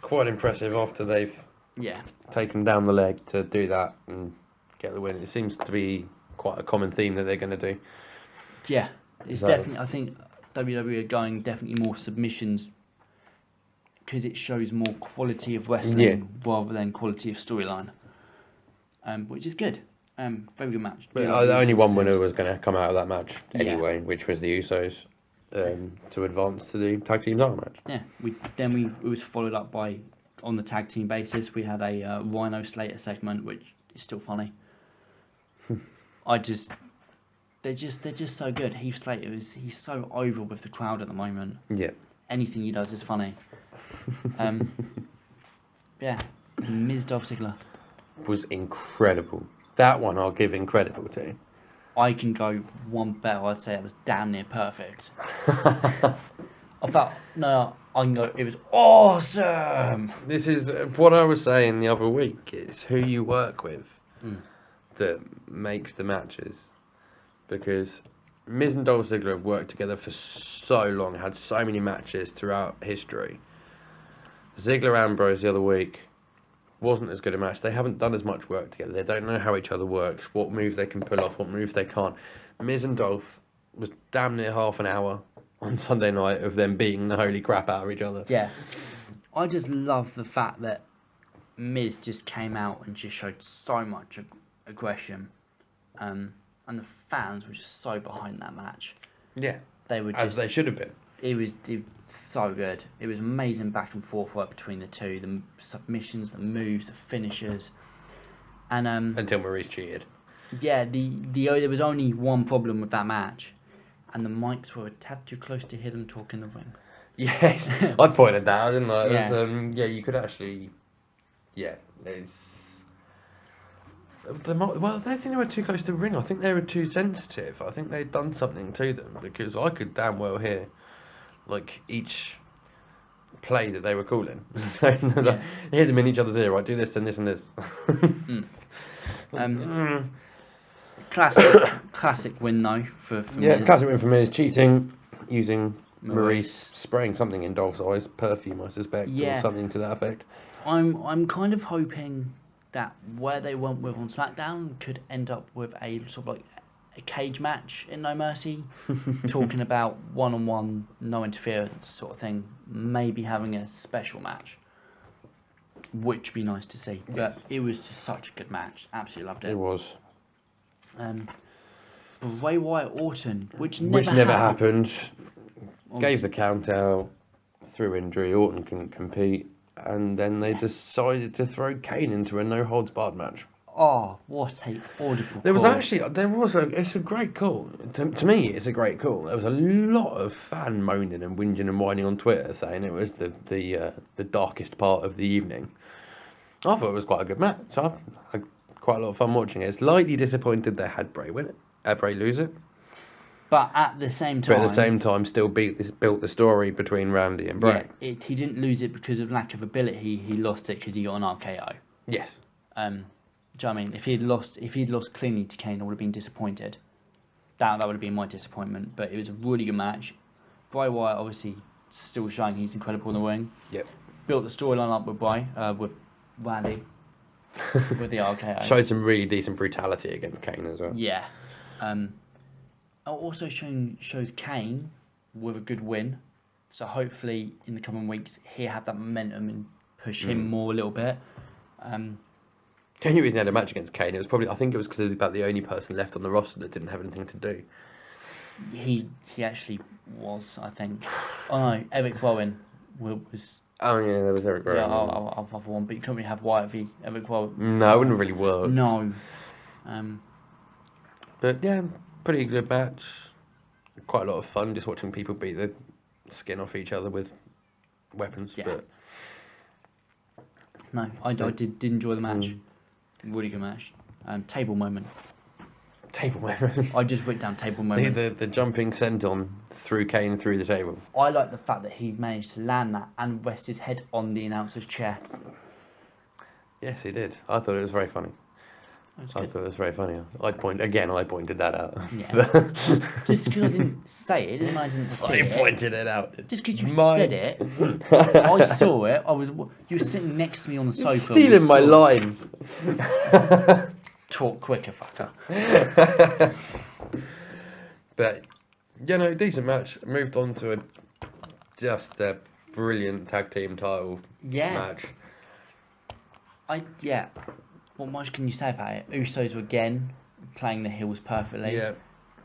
quite impressive after they've Yeah. taken down the leg to do that and get the win. It seems to be quite a common theme that they're going to do. Yeah, it's definitely. I think WWE are going definitely more submissions because it shows more quality of wrestling rather than quality of storyline, which is good. Very good match. But only one winner was going to come out of that match anyway, which was the Usos. To advance to the tag team title match. Yeah, it was followed up by, on the tag team basis, we had a Rhino Slater segment, which is still funny. they're just so good. Heath Slater he's so over with the crowd at the moment. Yeah. Anything he does is funny. Yeah, Ms. Dolph Ziggler was incredible. That one I'll give incredible to. I can go one better. I'd say it was damn near perfect. I can go. It was awesome. This is what I was saying the other week. It's who you work with that makes the matches, because Miz and Dolph Ziggler have worked together for so long, had so many matches throughout history. Ziggler Ambrose the other week wasn't as good a match. They haven't done as much work together. They don't know how each other works, what moves they can pull off, what moves they can't. Miz and Dolph was damn near half an hour on Sunday night of them beating the holy crap out of each other. Yeah. I just love the fact that Miz just came out and just showed so much aggression. And the fans were just so behind that match. Yeah. They were as they should have been. It was so good. It was amazing back and forth work between the two, the submissions, the moves, the finishes, and until Maurice cheated. Yeah, there was only one problem with that match, and the mics were a tad too close to hear them talk in the ring. Yes, I pointed that out, didn't I? Yeah. It was, you could actually, it's. Well, I don't think they were too close to the ring. I think they were too sensitive. I think they'd done something to them, because I could damn well hear, like, each play that they were calling. So hear them in each other's ear. Right, do this and this and this. Classic win though for Miz. Classic win for Miz. Cheating, using Maurice, spraying something in Dolph's eyes, perfume I suspect, or something to that effect. I'm kind of hoping that where they went with on SmackDown could end up with a sort of like a cage match in No Mercy, talking about one-on-one, no interference sort of thing, maybe having a special match, which would be nice to see. But it was just such a good match. Absolutely loved it. It was. Bray Wyatt Orton, which never happened. Gave the count out through injury. Orton couldn't compete, and then they decided to throw Kane into a no holds barred match. Oh, what a audible call. It's a great call. To me, it's a great call. There was a lot of fan moaning and whinging and whining on Twitter saying it was the darkest part of the evening. I thought it was quite a good match. I had quite a lot of fun watching it. Slightly disappointed they had Bray win it, Bray lose it. But at the same time, still built the story between Randy and Bray. Yeah, he didn't lose it because of lack of ability. He lost it because he got an RKO. Yes. Do you know what I mean? If he'd lost cleanly to Kane, I would have been disappointed. That would have been my disappointment. But it was a really good match. Bray Wyatt obviously still showing he's incredible in the ring. Yep. Built the storyline up with Bray, with Randy, with the RKO. Showed some really decent brutality against Kane as well. Yeah. Also shows Kane with a good win. So hopefully in the coming weeks he'll have that momentum and push him more a little bit. The only reason he had a match against Kane, I think it was because he was about the only person left on the roster that didn't have anything to do. He actually was, I think. Oh no, Eric Rowan was. Oh yeah, there was Eric Rowan. Yeah, I'll have one, but you couldn't really have Wyatt v Eric Rowan. No, it wouldn't really work. No. But yeah, pretty good match. Quite a lot of fun just watching people beat the skin off each other with weapons. Yeah. But no, I did enjoy the match. Really good match. Table moment. Table moment. I just wrote down table moment. The jumping senton through Kane through the table. I like the fact that he managed to land that and rest his head on the announcer's chair. Yes, he did. I thought it was very funny. I thought it was very funny. I pointed that out. Yeah. Just because I didn't say it, and I didn't see it. I pointed it out. Just because you said it, I saw it. You were sitting next to me on the sofa. Stealing my lines. Talk quicker, fucker. But decent match. Moved on to just a brilliant tag team title match. What much can you say about it? Usos were again playing the heels perfectly. Yeah.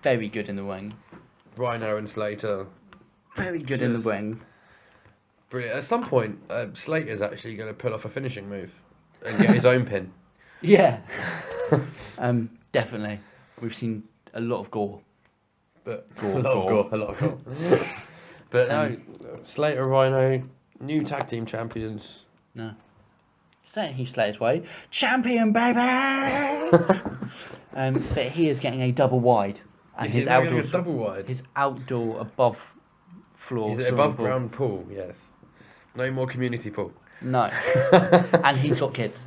Very good in the ring. Rhino and Slater. Very good in the ring. Brilliant. At some point, Slater's actually going to pull off a finishing move and get his own pin. Yeah. Definitely. We've seen a lot of gore. A lot of gore. But no, Slater, Rhino, new tag team champions. No. Saying Heath Slater's way, champion baby. But he is getting a double wide, and his outdoor above floor. He's above ground pool. Yes, no more community pool. No, and he's got kids,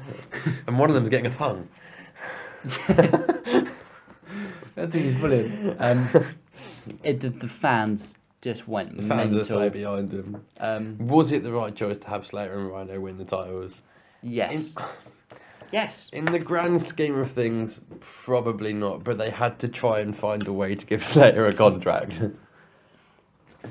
and one of them's getting a tongue. That thing is brilliant. The fans just went mental. The fans are so behind him. Was it the right choice to have Slater and Rhino win the titles? Yes. Yes. In the grand scheme of things, probably not. But they had to try and find a way to give Slater a contract.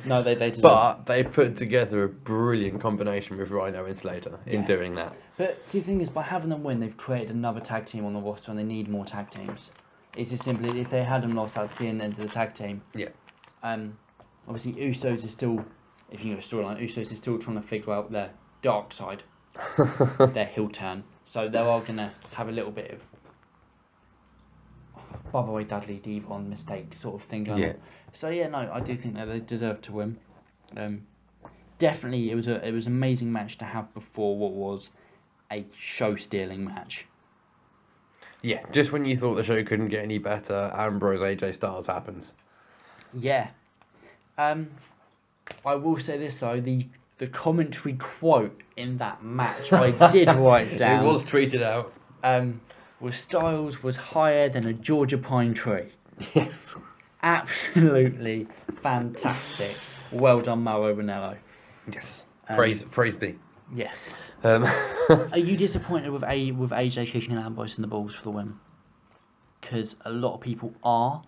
No, they deserve. But they put together a brilliant combination with Rhino and Slater in doing that. But see, the thing is, by having them win, they've created another tag team on the roster, and they need more tag teams. It's just simply if they had them lost, that's being into the tag team. Yeah. Obviously, Usos is still, if you know storyline, Usos is still trying to figure out their dark side, their heel turn. So they are going to have a little bit of by the way, Dudley Devon mistake sort of thing going on. So yeah, no, I do think that they deserve to win. Definitely, it was an amazing match to have before what was a show-stealing match. Yeah, just when you thought the show couldn't get any better, Ambrose AJ Styles happens. Yeah. I will say this though, the commentary quote in that match I did write down. It was tweeted out. Was Styles was higher than a Georgia pine tree. Yes. Absolutely fantastic. Well done, Mauro Ranallo. Yes. Praise be. Yes. Are you disappointed with AJ kicking Ambrose in the balls for the win? Because a lot of people are.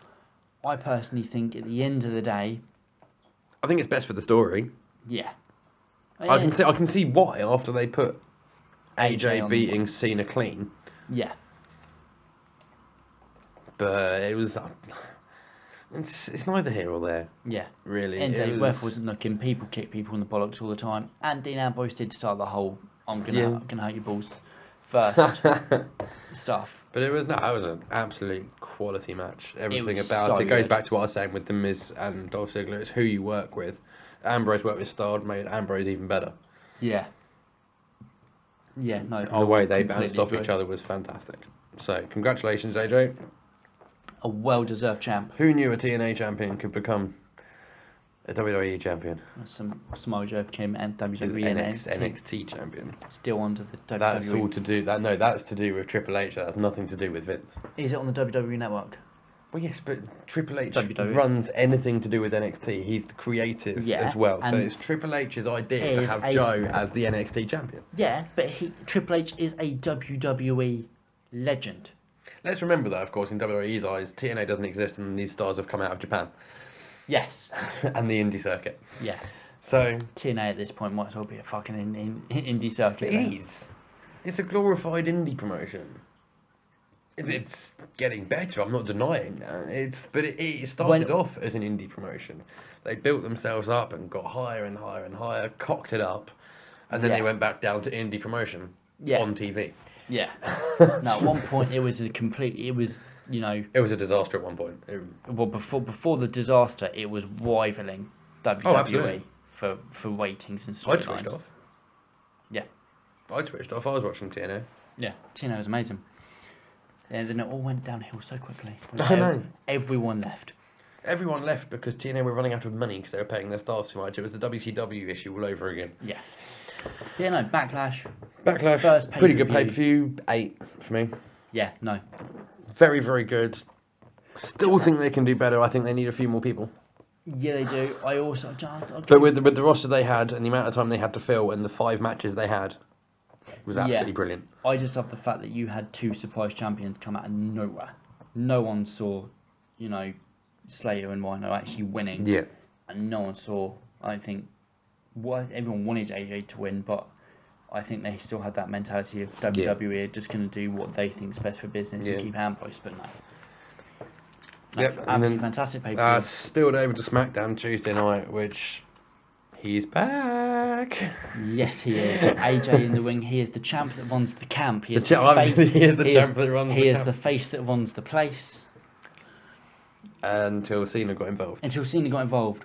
I personally think at the end of the day, I think it's best for the story. Yeah. I can see why after they put AJ beating Cena clean. Yeah. But it was. It's neither here or there. Yeah. Really. NJ Webb wasn't looking. People kick people in the bollocks all the time. And Dean Ambrose did start the whole I'm gonna hurt your balls first stuff. But that was an absolute quality match. Everything about it goes good. Back to what I was saying with The Miz and Dolph Ziggler. It's who you work with. Ambrose worked with Style, made Ambrose even better. Yeah. Yeah, no. And the way they bounced off each other was fantastic. So, congratulations, AJ. A well-deserved champ. Who knew a TNA champion could become a WWE champion? Some Mojo became WWE NXT champion. Still under the WWE. That's all to do. That's to do with Triple H. That has nothing to do with Vince. Is it on the WWE network? Well, yes, but Triple H runs anything to do with NXT. He's the creative as well. So it's Triple H's idea to have Joe as the NXT champion. Yeah, but Triple H is a WWE legend. Let's remember that, of course, in WWE's eyes, TNA doesn't exist and these stars have come out of Japan. Yes. And the indie circuit. Yeah. So TNA at this point might as well be a fucking indie circuit. It is. It's a glorified indie promotion. It's getting better. I'm not denying that. But it started off as an indie promotion. They built themselves up and got higher and higher and higher, cocked it up, and then they went back down to indie promotion on TV. Yeah. Now, at one point, it was a disaster at one point. Well, before the disaster, it was rivaling WWE for ratings and storylines. I switched off. Yeah. I switched off. I was watching TNA. Yeah, TNA was amazing. And then it all went downhill so quickly. I know. Everyone left. Everyone left because TNA were running out of money because they were paying their stars too much. It was the WCW issue all over again. Yeah. Yeah, no, Backlash. First pretty good pay-per-view. 8 for me. Yeah, no. Very, very good. Still think they can do better. I think they need a few more people. Yeah, they do. I also... But with the roster they had and the amount of time they had to fill and the 5 matches they had was absolutely brilliant. I just love the fact that you had 2 surprise champions come out of nowhere. No one saw, Slater and Rhino actually winning. Yeah. And no one saw, I think... everyone wanted AJ to win, but I think they still had that mentality of WWE are just going to do what they think is best for business and keep Ambrose, but no. Absolutely fantastic pay-per-view. Spilled over to Smackdown Tuesday night, which he's back. Yes, he is. AJ in the ring. He is the champ that runs the camp. He is the champ that runs the camp. He is the face that runs the place. Until Cena got involved.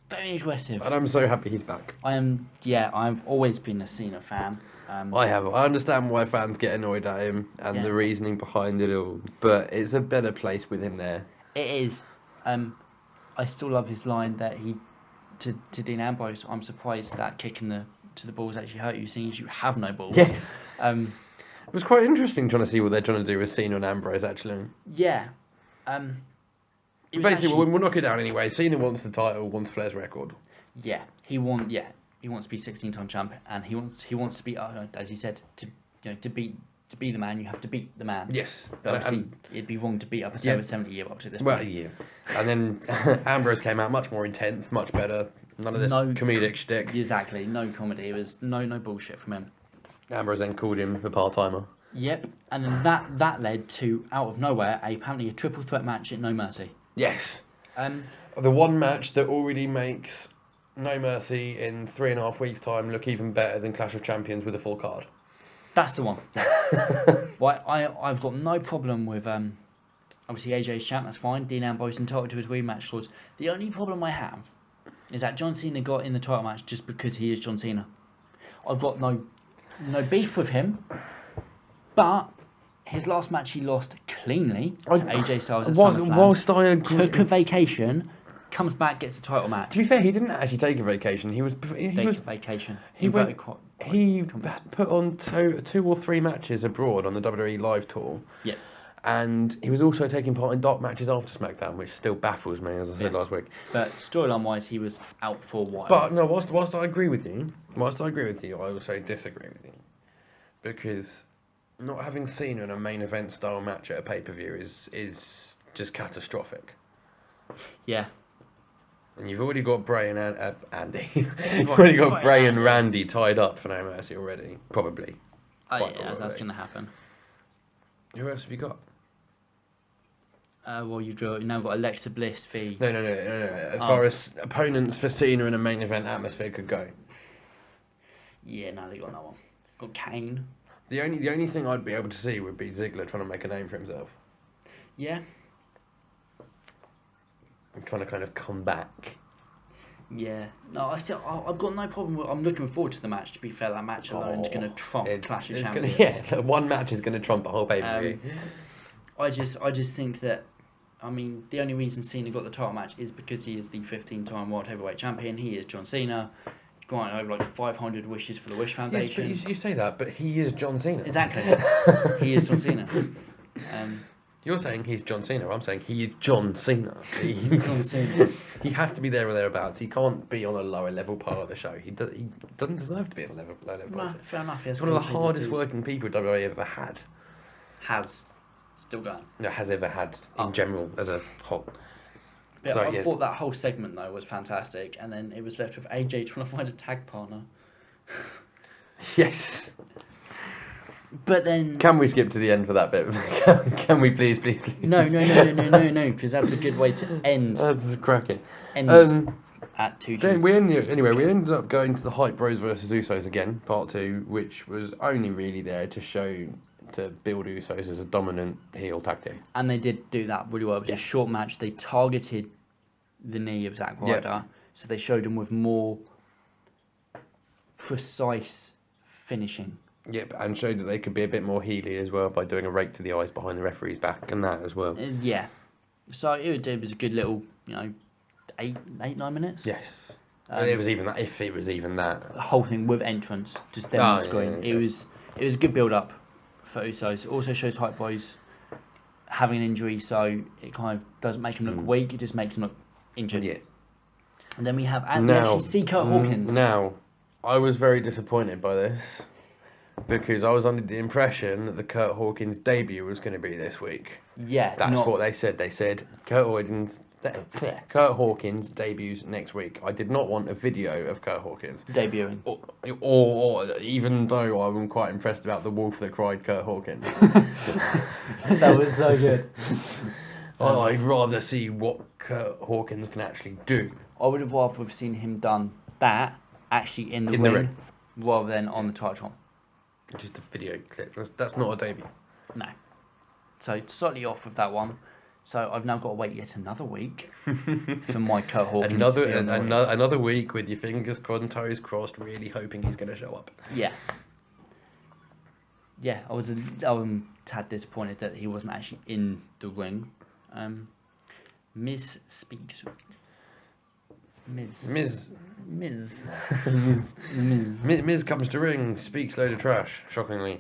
Very aggressive. And I'm so happy he's back. I've always been a Cena fan. I understand why fans get annoyed at him and the reasoning behind it all, but it's a better place with him there. It is. I still love his line that to Dean Ambrose, I'm surprised that kicking to the balls actually hurt you, seeing as you have no balls. Yes. It was quite interesting trying to see what they're trying to do with Cena and Ambrose, actually. Yeah. Basically, we'll knock it down anyway. Cena wants the title, wants Flair's record. Yeah, he wants to be 16-time champ, and he wants to be, as he said, to be the man, you have to beat the man. Yes, but obviously it'd be wrong to beat up a 70-year-old to this point. Well, yeah, and then Ambrose came out much more intense, much better. None of this comedic shtick. Exactly, no comedy. It was no bullshit from him. Ambrose then called him a part-timer. Yep, and then that led to, out of nowhere, apparently a triple threat match at No Mercy. Yes. The one match that already makes No Mercy in 3.5 weeks' time look even better than Clash of Champions with a full card. That's the one. Well, I've got no problem with obviously AJ's champ. That's fine. Dean Ambrose entitled to his rematch clause. The only problem I have is that John Cena got in the title match just because he is John Cena. I've got no beef with him, but his last match he lost cleanly to AJ Styles at SummerSlam. Whilst I agree, took a vacation, comes back, gets the title match. to be fair, he didn't actually take a vacation. He put on two or three matches abroad on the WWE Live tour. Yeah. And he was also taking part in dark matches after SmackDown, which still baffles me, as I said last week. But storyline-wise, he was out for a while. But no, whilst I agree with you, I also disagree with you, because not having Cena in a main event style match at a pay-per-view is just catastrophic. Yeah. And you've already got Bray and Andy. You've already got Bray and Randy tied up for No Mercy already, probably. Yeah, that's going to happen. Who else have you got? Well, you've now got Alexa Bliss v... No. As far as opponents for Cena in a main event atmosphere could go. Yeah, no, they got no one. They've got Kane. The only thing I'd be able to see would be Ziggler trying to make a name for himself. Yeah. I'm trying to kind of come back. Yeah. No, I've got no problem with... I'm looking forward to the match, to be fair. That match alone is going to trump Clash of Champions. One match is going to trump the whole pay-per-view. I just think that, I mean, the only reason Cena got the title match is because he is the 15-time World Heavyweight Champion. He is John Cena. Granted, over like 500 wishes for the Wish Foundation. Yes, but you say that, but he is John Cena. Exactly. He is John Cena. You're saying he's John Cena. I'm saying he is John Cena. John Cena. He has to be there or thereabouts. He can't be on a lower level part of the show. He doesn't deserve to be on a lower level part of the show. Fair enough. He's one of the hardest working people WWE ever had. Has. Still going. No, has ever had in general as a whole. Yeah, I thought that whole segment though was fantastic, and then it was left with AJ trying to find a tag partner. Yes. But then... Can we skip to the end for that bit? Can we please? No, because that's a good way to end. That's cracking. End at 2G. Then we ended up going to the Hype Bros versus Usos again, part 2, which was only really there to build Usos as a dominant heel tag team. And they did do that really well. It was a short match. They targeted the knee of Zack Ryder, so they showed him with more precise finishing. Yep, and showed that they could be a bit more heely as well by doing a rake to the eyes behind the referee's back and that as well. Yeah. So it was a good little, 8-9 minutes. Yes. It was even that, if it was even that. The whole thing with entrance, just them on screen. Yeah. It was a good build up for Usos. It also shows Hype Boys having an injury, so it kind of doesn't make them look weak. It just makes them look injured. Yeah. And then we have actually see Kurt Hawkins. Now, I was very disappointed by this because I was under the impression that the Kurt Hawkins debut was going to be this week. Yeah, that's what they said. They said Kurt Hawkins debuts next week. I did not want a video of Kurt Hawkins debuting, or even though I'm quite impressed about the Wolf That Cried Kurt Hawkins. That was so good. I'd rather see what Kurt Hawkins can actually do. I would have rather seen him done that actually in the ring rather than on the Titantron. Just a video clip. That's not a debut. No. So slightly off with that one. So I've now got to wait yet another week for my Kurt Hawkins. Another week with your fingers crossed and toes crossed, really hoping he's going to show up. Yeah. Yeah, I was a tad disappointed that he wasn't actually in the ring. Miz speaks. Miz comes to ring, speaks load of trash, shockingly.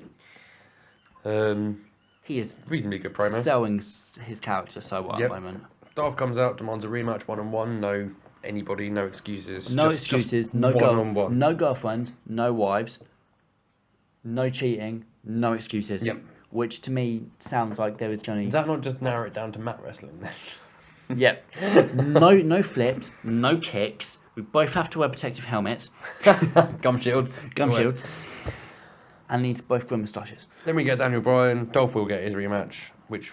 He is reasonably good promo. Selling his character so well at the moment. Dolph comes out, demands a rematch 1-on-1. No excuses. No excuses. No one-on-one. No girlfriends. No wives. No cheating. No excuses. Yep. Which to me sounds like there was going to. Does that not just narrow it down to mat wrestling then? Yep. No flips. No kicks. We both have to wear protective helmets. Gum shields. And needs both grow moustaches. Then we get Daniel Bryan. Dolph will get his rematch, which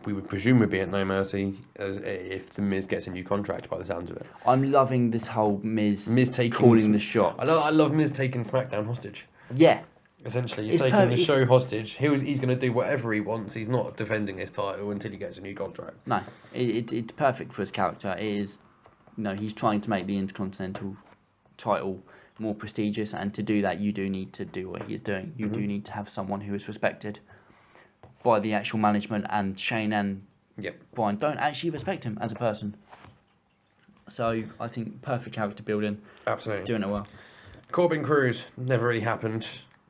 we would presume would be at No Mercy if the Miz gets a new contract. By the sounds of it, I'm loving this whole Miz taking calling the shots. I love Miz taking SmackDown hostage. Yeah. Essentially, he's taking the show hostage. He's going to do whatever he wants. He's not defending his title until he gets a new contract. No, it's perfect for his character. It is, he's trying to make the Intercontinental title more prestigious, and to do that, you do need to do what he's doing. You do need to have someone who is respected by the actual management, and Shane and Brian don't actually respect him as a person. So I think perfect character building. Absolutely. Doing it well. Corbin Cruz never really happened.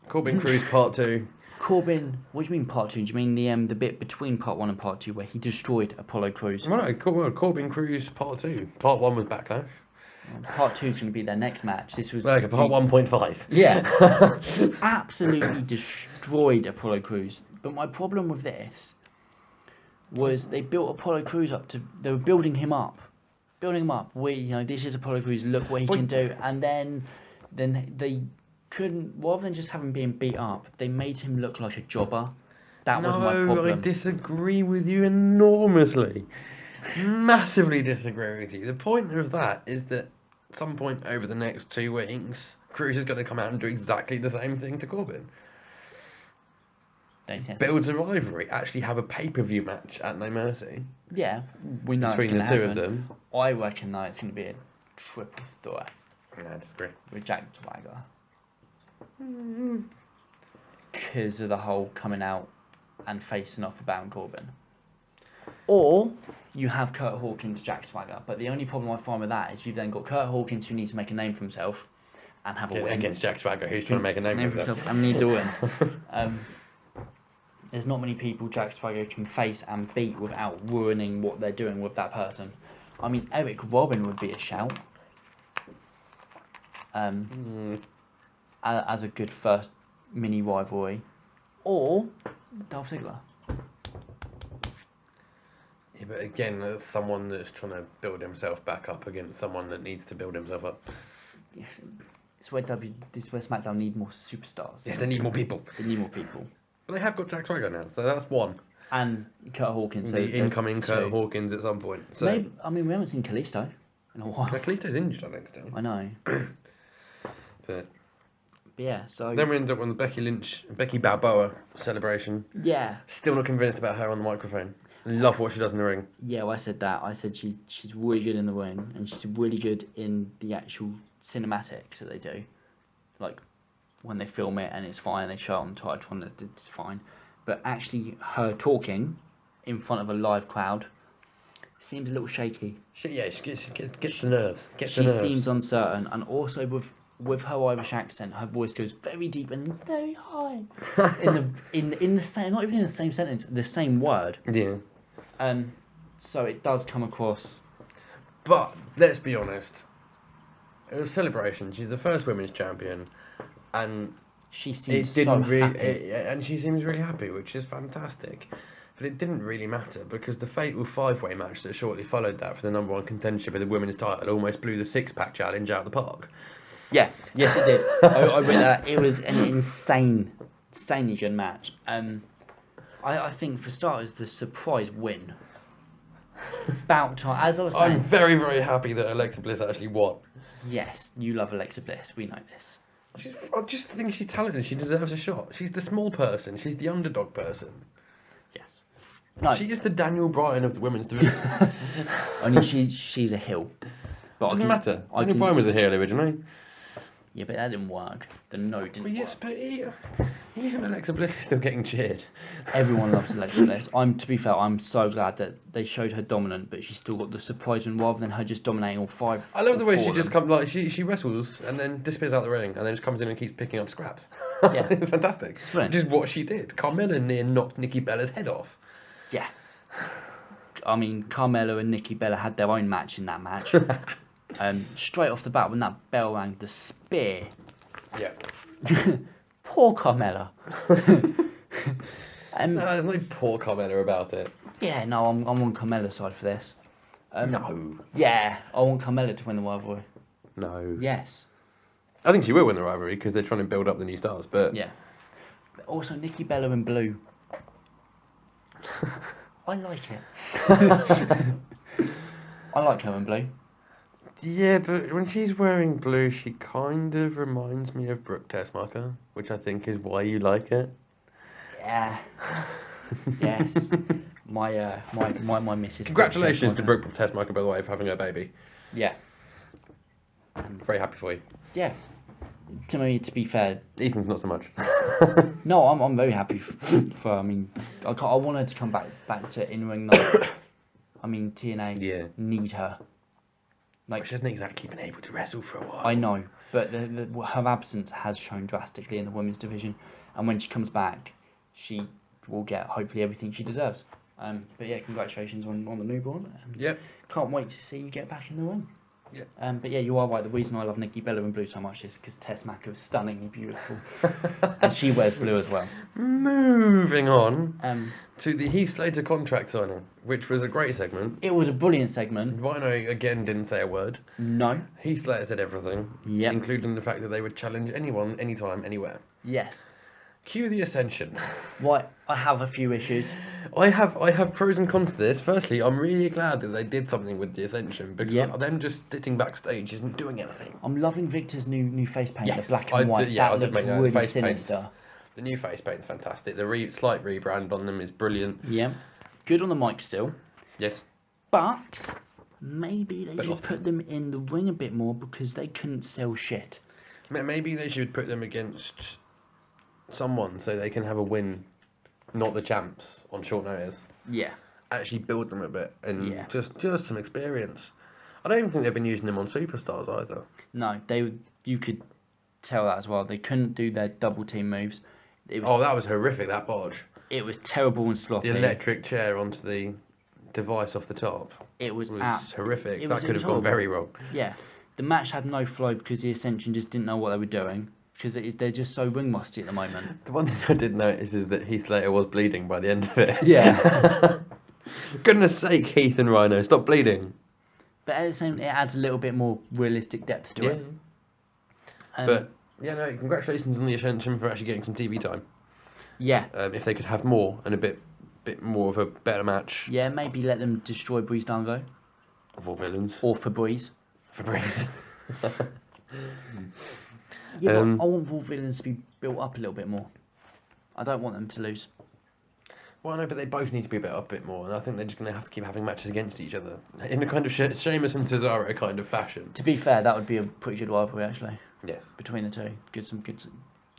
Corbin Cruz Part 2. Corbin, what do you mean Part 2? Do you mean the bit between Part 1 and Part 2 where he destroyed Apollo Crews? Well, no, Corbin Cruz Part 2. Part 1 was Backlash. Part 2 is going to be their next match. This was like Part 1.5. Yeah. Absolutely destroyed Apollo Crews. But my problem with this was they built Apollo Crews up to... They were building him up. This is Apollo Crews, look what he can do. And then they couldn't... Rather than just have him being beat up, they made him look like a jobber. That was my problem. I disagree with you enormously. Massively disagree with you. The point of that is that at some point over the next 2 weeks, Cruz is going to come out and do exactly the same thing to Corbin. Builds a rivalry. Actually have a pay-per-view match at No Mercy. Yeah, we know between the two of them. I reckon though it's going to be a triple threat. I disagree. With Jack Swagger. Because of the whole coming out and facing off with Baron Corbin. Or you have Kurt Hawkins, Jack Swagger. But the only problem I find with that is you've then got Kurt Hawkins who needs to make a name for himself and have a win. Against Jack Swagger who's trying to make a name for himself. And needs a win. There's not many people Jack Swagger can face and beat without ruining what they're doing with that person. I mean, Eric Robin would be a shout. As a good first mini rivalry. Or Dolph Ziggler. Yeah, but again, that's someone that's trying to build himself back up against someone that needs to build himself up. Yes, it's where SmackDown need more superstars. Yes, they need more people. But they have got Jack Swagger now, so that's one. And Kurt Hawkins. So the incoming Kurt Hawkins at some point. So maybe, we haven't seen Kalisto in a while. Kalisto's injured, I think, still. I know. But yeah, so... Then we end up on the Becky Balboa celebration. Yeah. Still not convinced about her on the microphone. Love what she does in the ring. Yeah, well, I said that. I said she's really good in the ring, and she's really good in the actual cinematics that they do. Like, when they film it and it's fine, they show it on Titantron, it's fine. But actually, her talking in front of a live crowd seems a little shaky. She gets the nerves. She seems uncertain, and also with her Irish accent, her voice goes very deep and very high. in the same, not even in the same sentence, the same word. Yeah. So it does come across. But let's be honest. It was a celebration. She's the first women's champion, and she seems happy. And she seems really happy, which is fantastic. But it didn't really matter because the fatal 5-way match that shortly followed that for the number 1 contendership of the women's title almost blew the 6-pack challenge out of the park. Yeah, yes it did. I read that. It was an insanely good match. I think for starters, the surprise win. About time, as I was saying. I'm very, very happy that Alexa Bliss actually won. Yes, you love Alexa Bliss. We know this. I just think she's talented. She deserves a shot. She's the small person. She's the underdog person. Yes. No. She is the Daniel Bryan of the women's division. Only she's a heel. But doesn't matter. Daniel Bryan was a heel originally. Yeah, but that didn't work. The no didn't work. Yes, but even Alexa Bliss is still getting cheered. Everyone loves Alexa Bliss. To be fair, I'm so glad that they showed her dominant, but she still got the surprise win rather than her just dominating all 5. I love the way she just comes, like, she wrestles and then disappears out the ring and then just comes in and keeps picking up scraps. Yeah. It's fantastic. Which is what she did. Carmella near knocked Nikki Bella's head off. Yeah. I mean, Carmella and Nikki Bella had their own match in that match. Straight off the bat, when that bell rang, the spear. Yeah. Poor Carmella. No, there's no poor Carmella about it. Yeah, no, I'm on Carmella's side for this. No. Yeah, I want Carmella to win the rivalry. No. Yes. I think she will win the rivalry because they're trying to build up the new stars, but... Yeah. But also, Nikki Bella in blue. I like it. I like her in blue. Yeah, but when she's wearing blue, she kind of reminds me of Brooke Tessmacher, which I think is why you like it. Yeah. Yes. My missus. Congratulations to Brooke Tessmacher, by the way, for having her baby. Yeah. I'm very happy for you. Yeah. To me, to be fair, Ethan's not so much. no, I'm very happy for. I mean, I want her to come back to in ring night. I mean, TNA need her. Like, she hasn't exactly been able to wrestle for a while. I know, but her absence has shown drastically in the women's division, and when she comes back, she will get hopefully everything she deserves. But yeah, congratulations on the newborn. Yep. Can't wait to see you get back in the ring. Yeah. But yeah, you are right. The reason I love Nikki Bella in blue so much is because Tessmacher is stunningly beautiful, and she wears blue as well. Moving on to the Heath Slater contract signing, which was a great segment. It was a brilliant segment. Rhino again didn't say a word. No. Heath Slater said everything, including the fact that they would challenge anyone, anytime, anywhere. Yes. Cue the Ascension. Right, I have a few issues. I have pros and cons to this. Firstly, I'm really glad that they did something with the Ascension, because them just sitting backstage isn't doing anything. I'm loving Victor's new face paint, Yes, the black and white. That looks really face sinister. The new face paint's fantastic. The slight rebrand on them is brilliant. Yeah. Good on the mic still. Yes. But maybe they should put them in the ring a bit more because they couldn't sell shit. Maybe they should put them against someone so they can have a win, not the champs, on short notice. Yeah. Actually build them a bit and just some experience. I don't even think they've been using them on superstars either. No, you could tell that as well. They couldn't do their double team moves. That was horrific, that bodge. It was terrible and sloppy. The electric chair onto the device off the top. It was horrific. That could have gone very wrong. Yeah. The match had no flow because the Ascension just didn't know what they were doing. Because they're just so ring rusty at the moment. The one thing I did notice is that Heath Slater was bleeding by the end of it. Yeah. Goodness sake, Heath and Rhino, stop bleeding. But at the same time, it adds a little bit more realistic depth to it. But, congratulations on the Ascension for actually getting some TV time. Yeah. If they could have more and a bit more of a better match. Yeah, maybe let them destroy Breeze Dango. Of all villains. Or Febreze. Febreze. Yeah, I want all villains to be built up a little bit more. I don't want them to lose. Well, no, but they both need to be built up a bit more, and I think they're just going to have to keep having matches against each other in a kind of Sheamus and Cesaro kind of fashion. To be fair, that would be a pretty good rivalry actually. Yes. Between the two,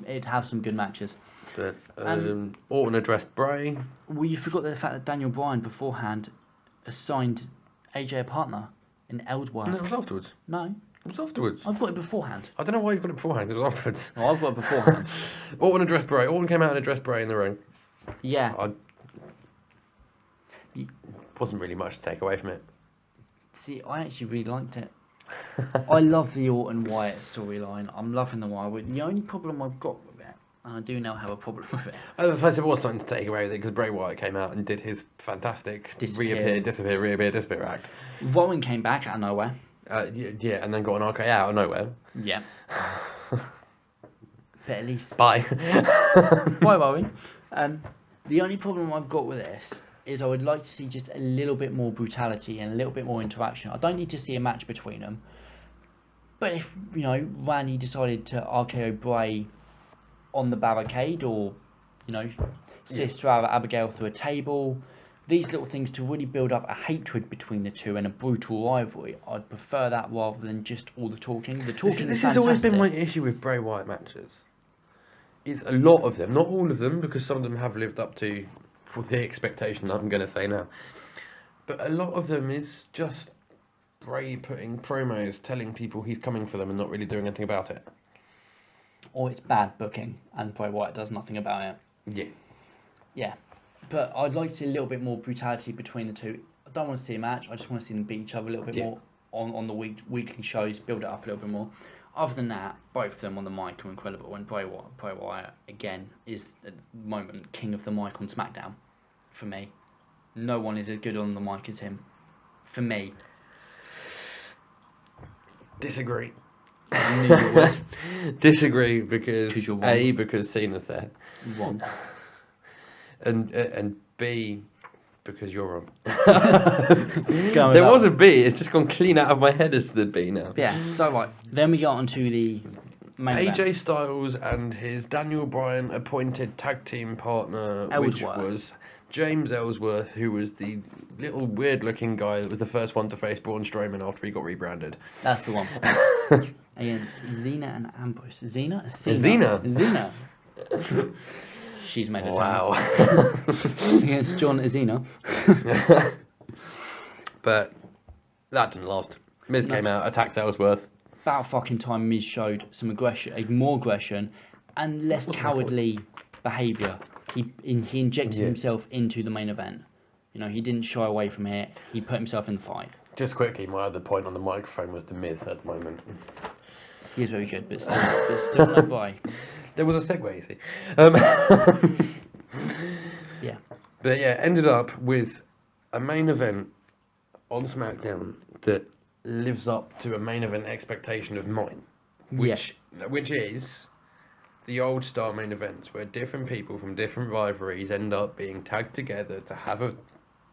it'd have some good matches. But Orton addressed Bray. Well, you forgot the fact that Daniel Bryan beforehand assigned AJ a partner in Ellsworth. No, it was afterwards. No. It was afterwards. I've got it beforehand. I don't know why you've got it beforehand. It was afterwards. Oh, I've got it beforehand. Orton addressed Bray. Orton came out and addressed Bray in the ring. Yeah. Wasn't really much to take away from it. See, I actually really liked it. I love the Orton Wyatt storyline. I'm loving the Wyatt. The only problem I've got with it, and I do now have a problem with it. I suppose it was something to take away with it because Bray Wyatt came out and did his fantastic reappear, disappear act. Rowan came back out of nowhere. And then got an RKO out of nowhere. Yeah. But at least... Bye. Bye, Rowan. The only problem I've got with this is I would like to see just a little bit more brutality and a little bit more interaction. I don't need to see a match between them. But if, Randy decided to RKO Bray on the barricade or, Sister Abigail through a table, these little things to really build up a hatred between the two and a brutal rivalry, I'd prefer that rather than just all the talking. The talking This has always been my issue with Bray Wyatt matches. Is a lot of them, not all of them, because some of them have lived up to the expectation I'm going to say now. But a lot of them is just Bray putting promos, telling people he's coming for them and not really doing anything about it. Or it's bad booking and Bray Wyatt does nothing about it. Yeah. Yeah. But I'd like to see a little bit more brutality between the two. I don't want to see a match. I just want to see them beat each other a little bit more on the weekly shows, build it up a little bit more. Other than that, both of them on the mic are incredible. And Bray Wyatt, again, is at the moment king of the mic on Smackdown, for me. No one is as good on the mic as him, for me. Disagree. I knew you would. Disagree because Cena's there. Wrong. And B, because you're wrong. Going There with was that a B. It's just gone clean out of my head as the B now. Yeah, so like then we got onto the main AJ event. Styles and his Daniel Bryan appointed tag team partner, which Ellsworth. was James Ellsworth, who was the little weird-looking guy that was the first one to face Braun Strowman after he got rebranded. That's the one. Against Xena and Ambrose. Xena? Xena. She's made it. Wow. Against John Xena. But that didn't last. Miz came out, attacked Ellsworth. About fucking time Miz showed some aggression, more aggression, and less cowardly behaviour. He injected himself into the main event. You know, he didn't shy away from it. He put himself in the fight. Just quickly, my other point on the microphone was the Miz at the moment. He is very good, but still no buy. There was a segue, you see. Yeah. But yeah, ended up with a main event on SmackDown that lives up to a main event expectation of mine, which is the old style main events where different people from different rivalries end up being tagged together to have a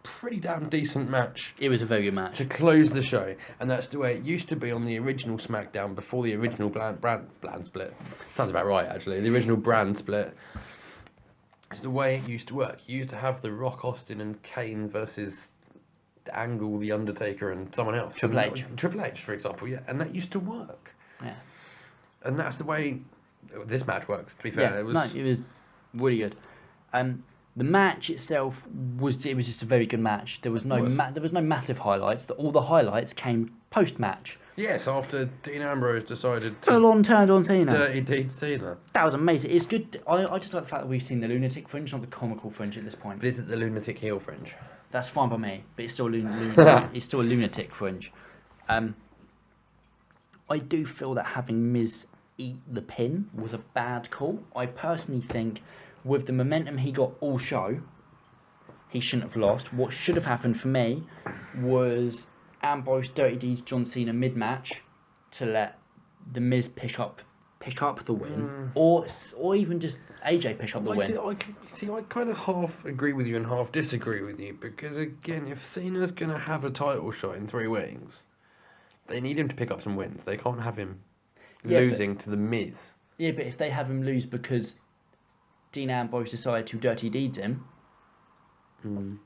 pretty damn decent match. It was a very good match. To close the show, and that's the way it used to be on the original SmackDown before the original brand split. Sounds about right, actually. The original brand split. It's the way it used to work. You used to have the Rock, Austin, and Kane versus Angle, The Undertaker, and someone else. Triple H. Triple H, for example, yeah. And that used to work. Yeah. And that's the way this match worked, to be fair. Yeah, It was really good. The match itself was just a very good match. There was no massive highlights. All the highlights came post match. Yes, after Dean Ambrose decided Full on turned on Cena. dirty deed Cena. That was amazing. It's good. I just like the fact that we've seen the lunatic fringe, not the comical fringe at this point. But is it the lunatic heel fringe? That's fine by me, but it's still it's still a lunatic fringe. I do feel that having Miz eat the pin was a bad call. I personally think with the momentum he got all show, he shouldn't have lost. What should have happened for me was Ambrose Dirty Deeds John Cena mid-match to let the Miz pick up the win, or even just AJ pick up the win. I kind of half agree with you and half disagree with you, because again, if Cena's going to have a title shot in 3 weeks, they need him to pick up some wins. They can't have him losing to the Miz. Yeah, but if they have him lose because Dean Ambrose decided to Dirty Deeds him,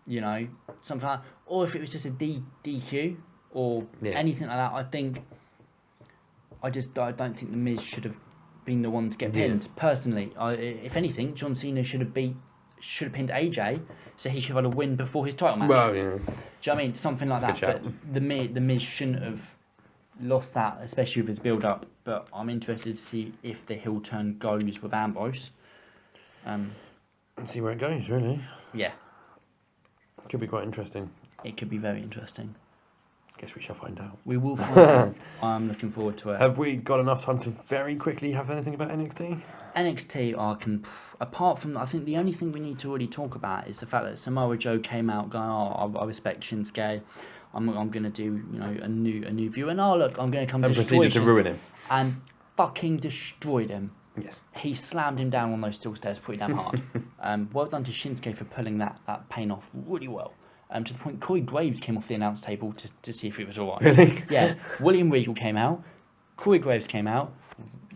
you know, something like that, or if it was just a DQ or anything like that, I don't think the Miz should have been the one to get pinned. Personally, if anything, John Cena should have pinned AJ so he could have had a win before his title match. Well, yeah. Do you know what I mean? Something like That's that. But the Miz shouldn't have lost that, especially with his build up. But I'm interested to see if the heel turn goes with Ambrose. And see where it goes, really. Yeah. Could be quite interesting. It could be very interesting. Guess we shall find out. We will find out. I'm looking forward to it. Have we got enough time to very quickly have anything about NXT? NXT apart from, I think the only thing we need to really talk about is the fact that Samoa Joe came out going, I respect Shinsuke. I'm going to do, you know, a new view, and look, I'm going to come and destroy proceeded to ruin him. And fucking destroyed him. Yes. He slammed him down on those steel stairs pretty damn hard. Well done to Shinsuke for pulling that pain off really well. To the point Corey Graves came off the announce table to see if it was alright. Really? Yeah. William Regal came out. Corey Graves came out.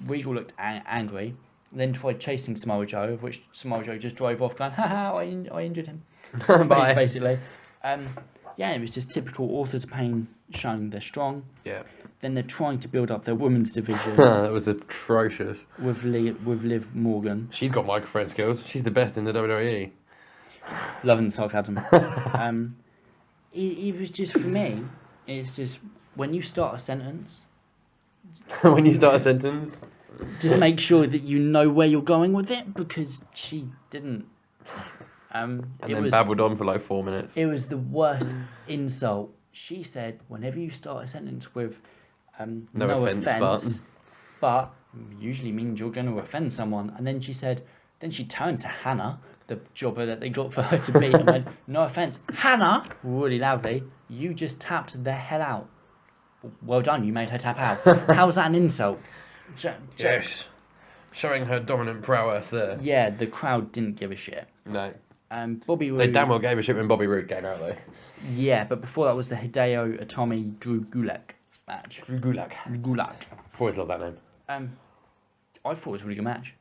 Regal looked angry. Then tried chasing Samoa Joe, of which Samoa Joe just drove off going, haha, I injured him. Bye. Basically. Yeah, it was just typical Authors of Pain showing they're strong. Yeah. Then they're trying to build up their women's division. That was atrocious. With Liv Morgan. She's got microphone skills. She's the best in the WWE. Loving the sarcasm. It was just, for me, it's just, when you start a sentence... When you start a sentence... Just make sure that you know where you're going with it, because she didn't. And then babbled on for like 4 minutes. It was the worst insult. She said, whenever you start a sentence with no offence, but usually means you're going to offend someone. And then she said, then she turned to Hannah, the jobber that they got for her to beat, and went, no offence, Hannah, really loudly, you just tapped the hell out. Well done, you made her tap out. How's that an insult? Yes. Showing her dominant prowess there. Yeah, the crowd didn't give a shit. No. Bobby Roode. They damn well gave a shit when Bobby Roode came out though. Yeah, but before that was the Hideo Itami Drew Gulak match. Drew Gulak. Gulak. Always love that name. I thought it was a really good match.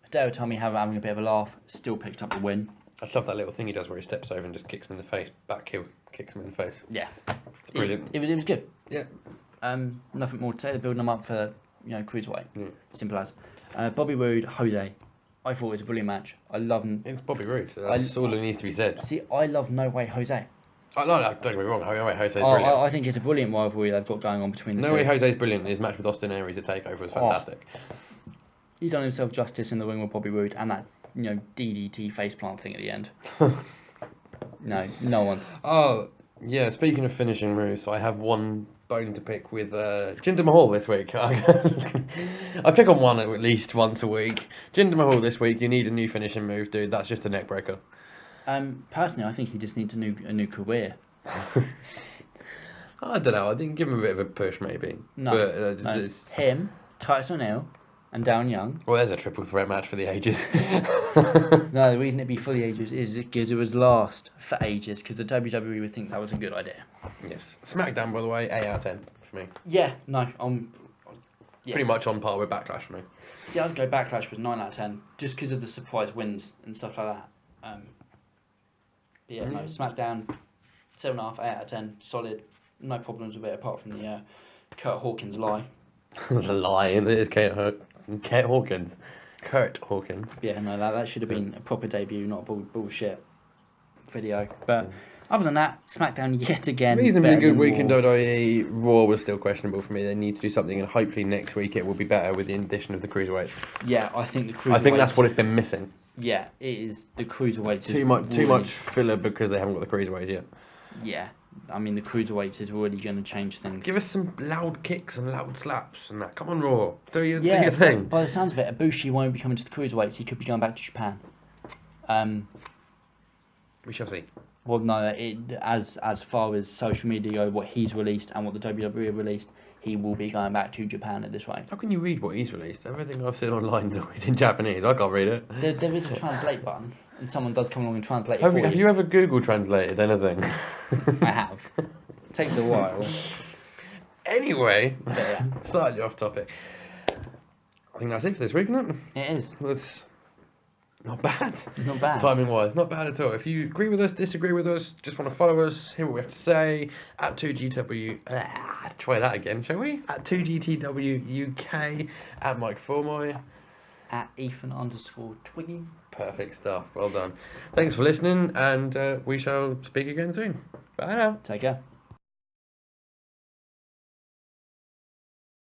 Hideo Itami having a bit of a laugh, still picked up the win. I just love that little thing he does where he steps over and just kicks him in the face. Back heel, kicks him in the face. Yeah. It's brilliant. It was good. Yeah. Nothing more to say. They're building them up for cruiserweight. Yeah. Simple as. Bobby Roode, Jose. I thought it was a brilliant match. I love him. It's Bobby Roode. That's all that needs to be said. See, I love No Way Jose. Oh, no, don't get me wrong. No Way Jose's brilliant. I think it's a brilliant rivalry they've got going on between the two. No Way Jose's brilliant. His match with Austin Aries at TakeOver was fantastic. He done himself justice in the ring with Bobby Roode and that DDT faceplant thing at the end. No one's. Oh, yeah. Speaking of finishing moves, I have one bone to pick with Jinder Mahal this week. I pick on one at least once a week. Jinder Mahal this week. You need a new finishing move, dude. That's just a neck breaker. Personally, I think he just needs a new career. I don't know. I didn't give him a bit of a push, maybe. No, but, him, Titus O'Neil, and Darren Young. Well, there's a triple threat match for the ages. No, the reason it'd be for the ages is because it was last for ages, because the WWE would think that was a good idea. Yes. Smackdown, by the way, 8 out of 10 for me. Yeah, no, Pretty much on par with Backlash for me. See, I'd go Backlash with 9 out of 10, just because of the surprise wins and stuff like that. But yeah, no, Smackdown, 7.5, 8 out of 10, solid, no problems with it apart from the Kurt Hawkins lie. The lie, it is Kurt Hawkins. Kurt Hawkins. Yeah, no, that should have been a proper debut, not a bullshit video. But other than that, SmackDown yet again. Reasonably good week in WWE. Raw was still questionable for me. They need to do something, and hopefully next week it will be better with the addition of the cruiserweights. Yeah, I think the cruiserweights. I think that's what it's been missing. Yeah, it is the cruiserweights. Too much filler because they haven't got the cruiserweights yet. Yeah, I mean the cruiserweights is really going to change things. Give us some loud kicks and loud slaps and that. Come on, Raw. Do your thing. By the sounds of it, Ibushi won't be coming to the cruiserweights. He could be going back to Japan. We shall see. Well, no, as far as social media go, what he's released and what the WWE released, he will be going back to Japan at this rate. How can you read what he's released? Everything I've seen online is always in Japanese. I can't read it. There is a translate button, and someone does come along and translate it for you. Have you ever Google translated anything? I have. It takes a while. Anyway, Yeah. slightly off topic. I think that's it for this week, isn't it? It is. That's not bad. Not bad. Timing wise, not bad at all. If you agree with us, disagree with us, just want to follow us, hear what we have to say, at 2GW. Try that again, shall we? At 2GTW UK, at Mike Formoy. At Ethan_Twiggy. Perfect stuff. Well done. Thanks for listening, and we shall speak again soon. Bye now. Take care.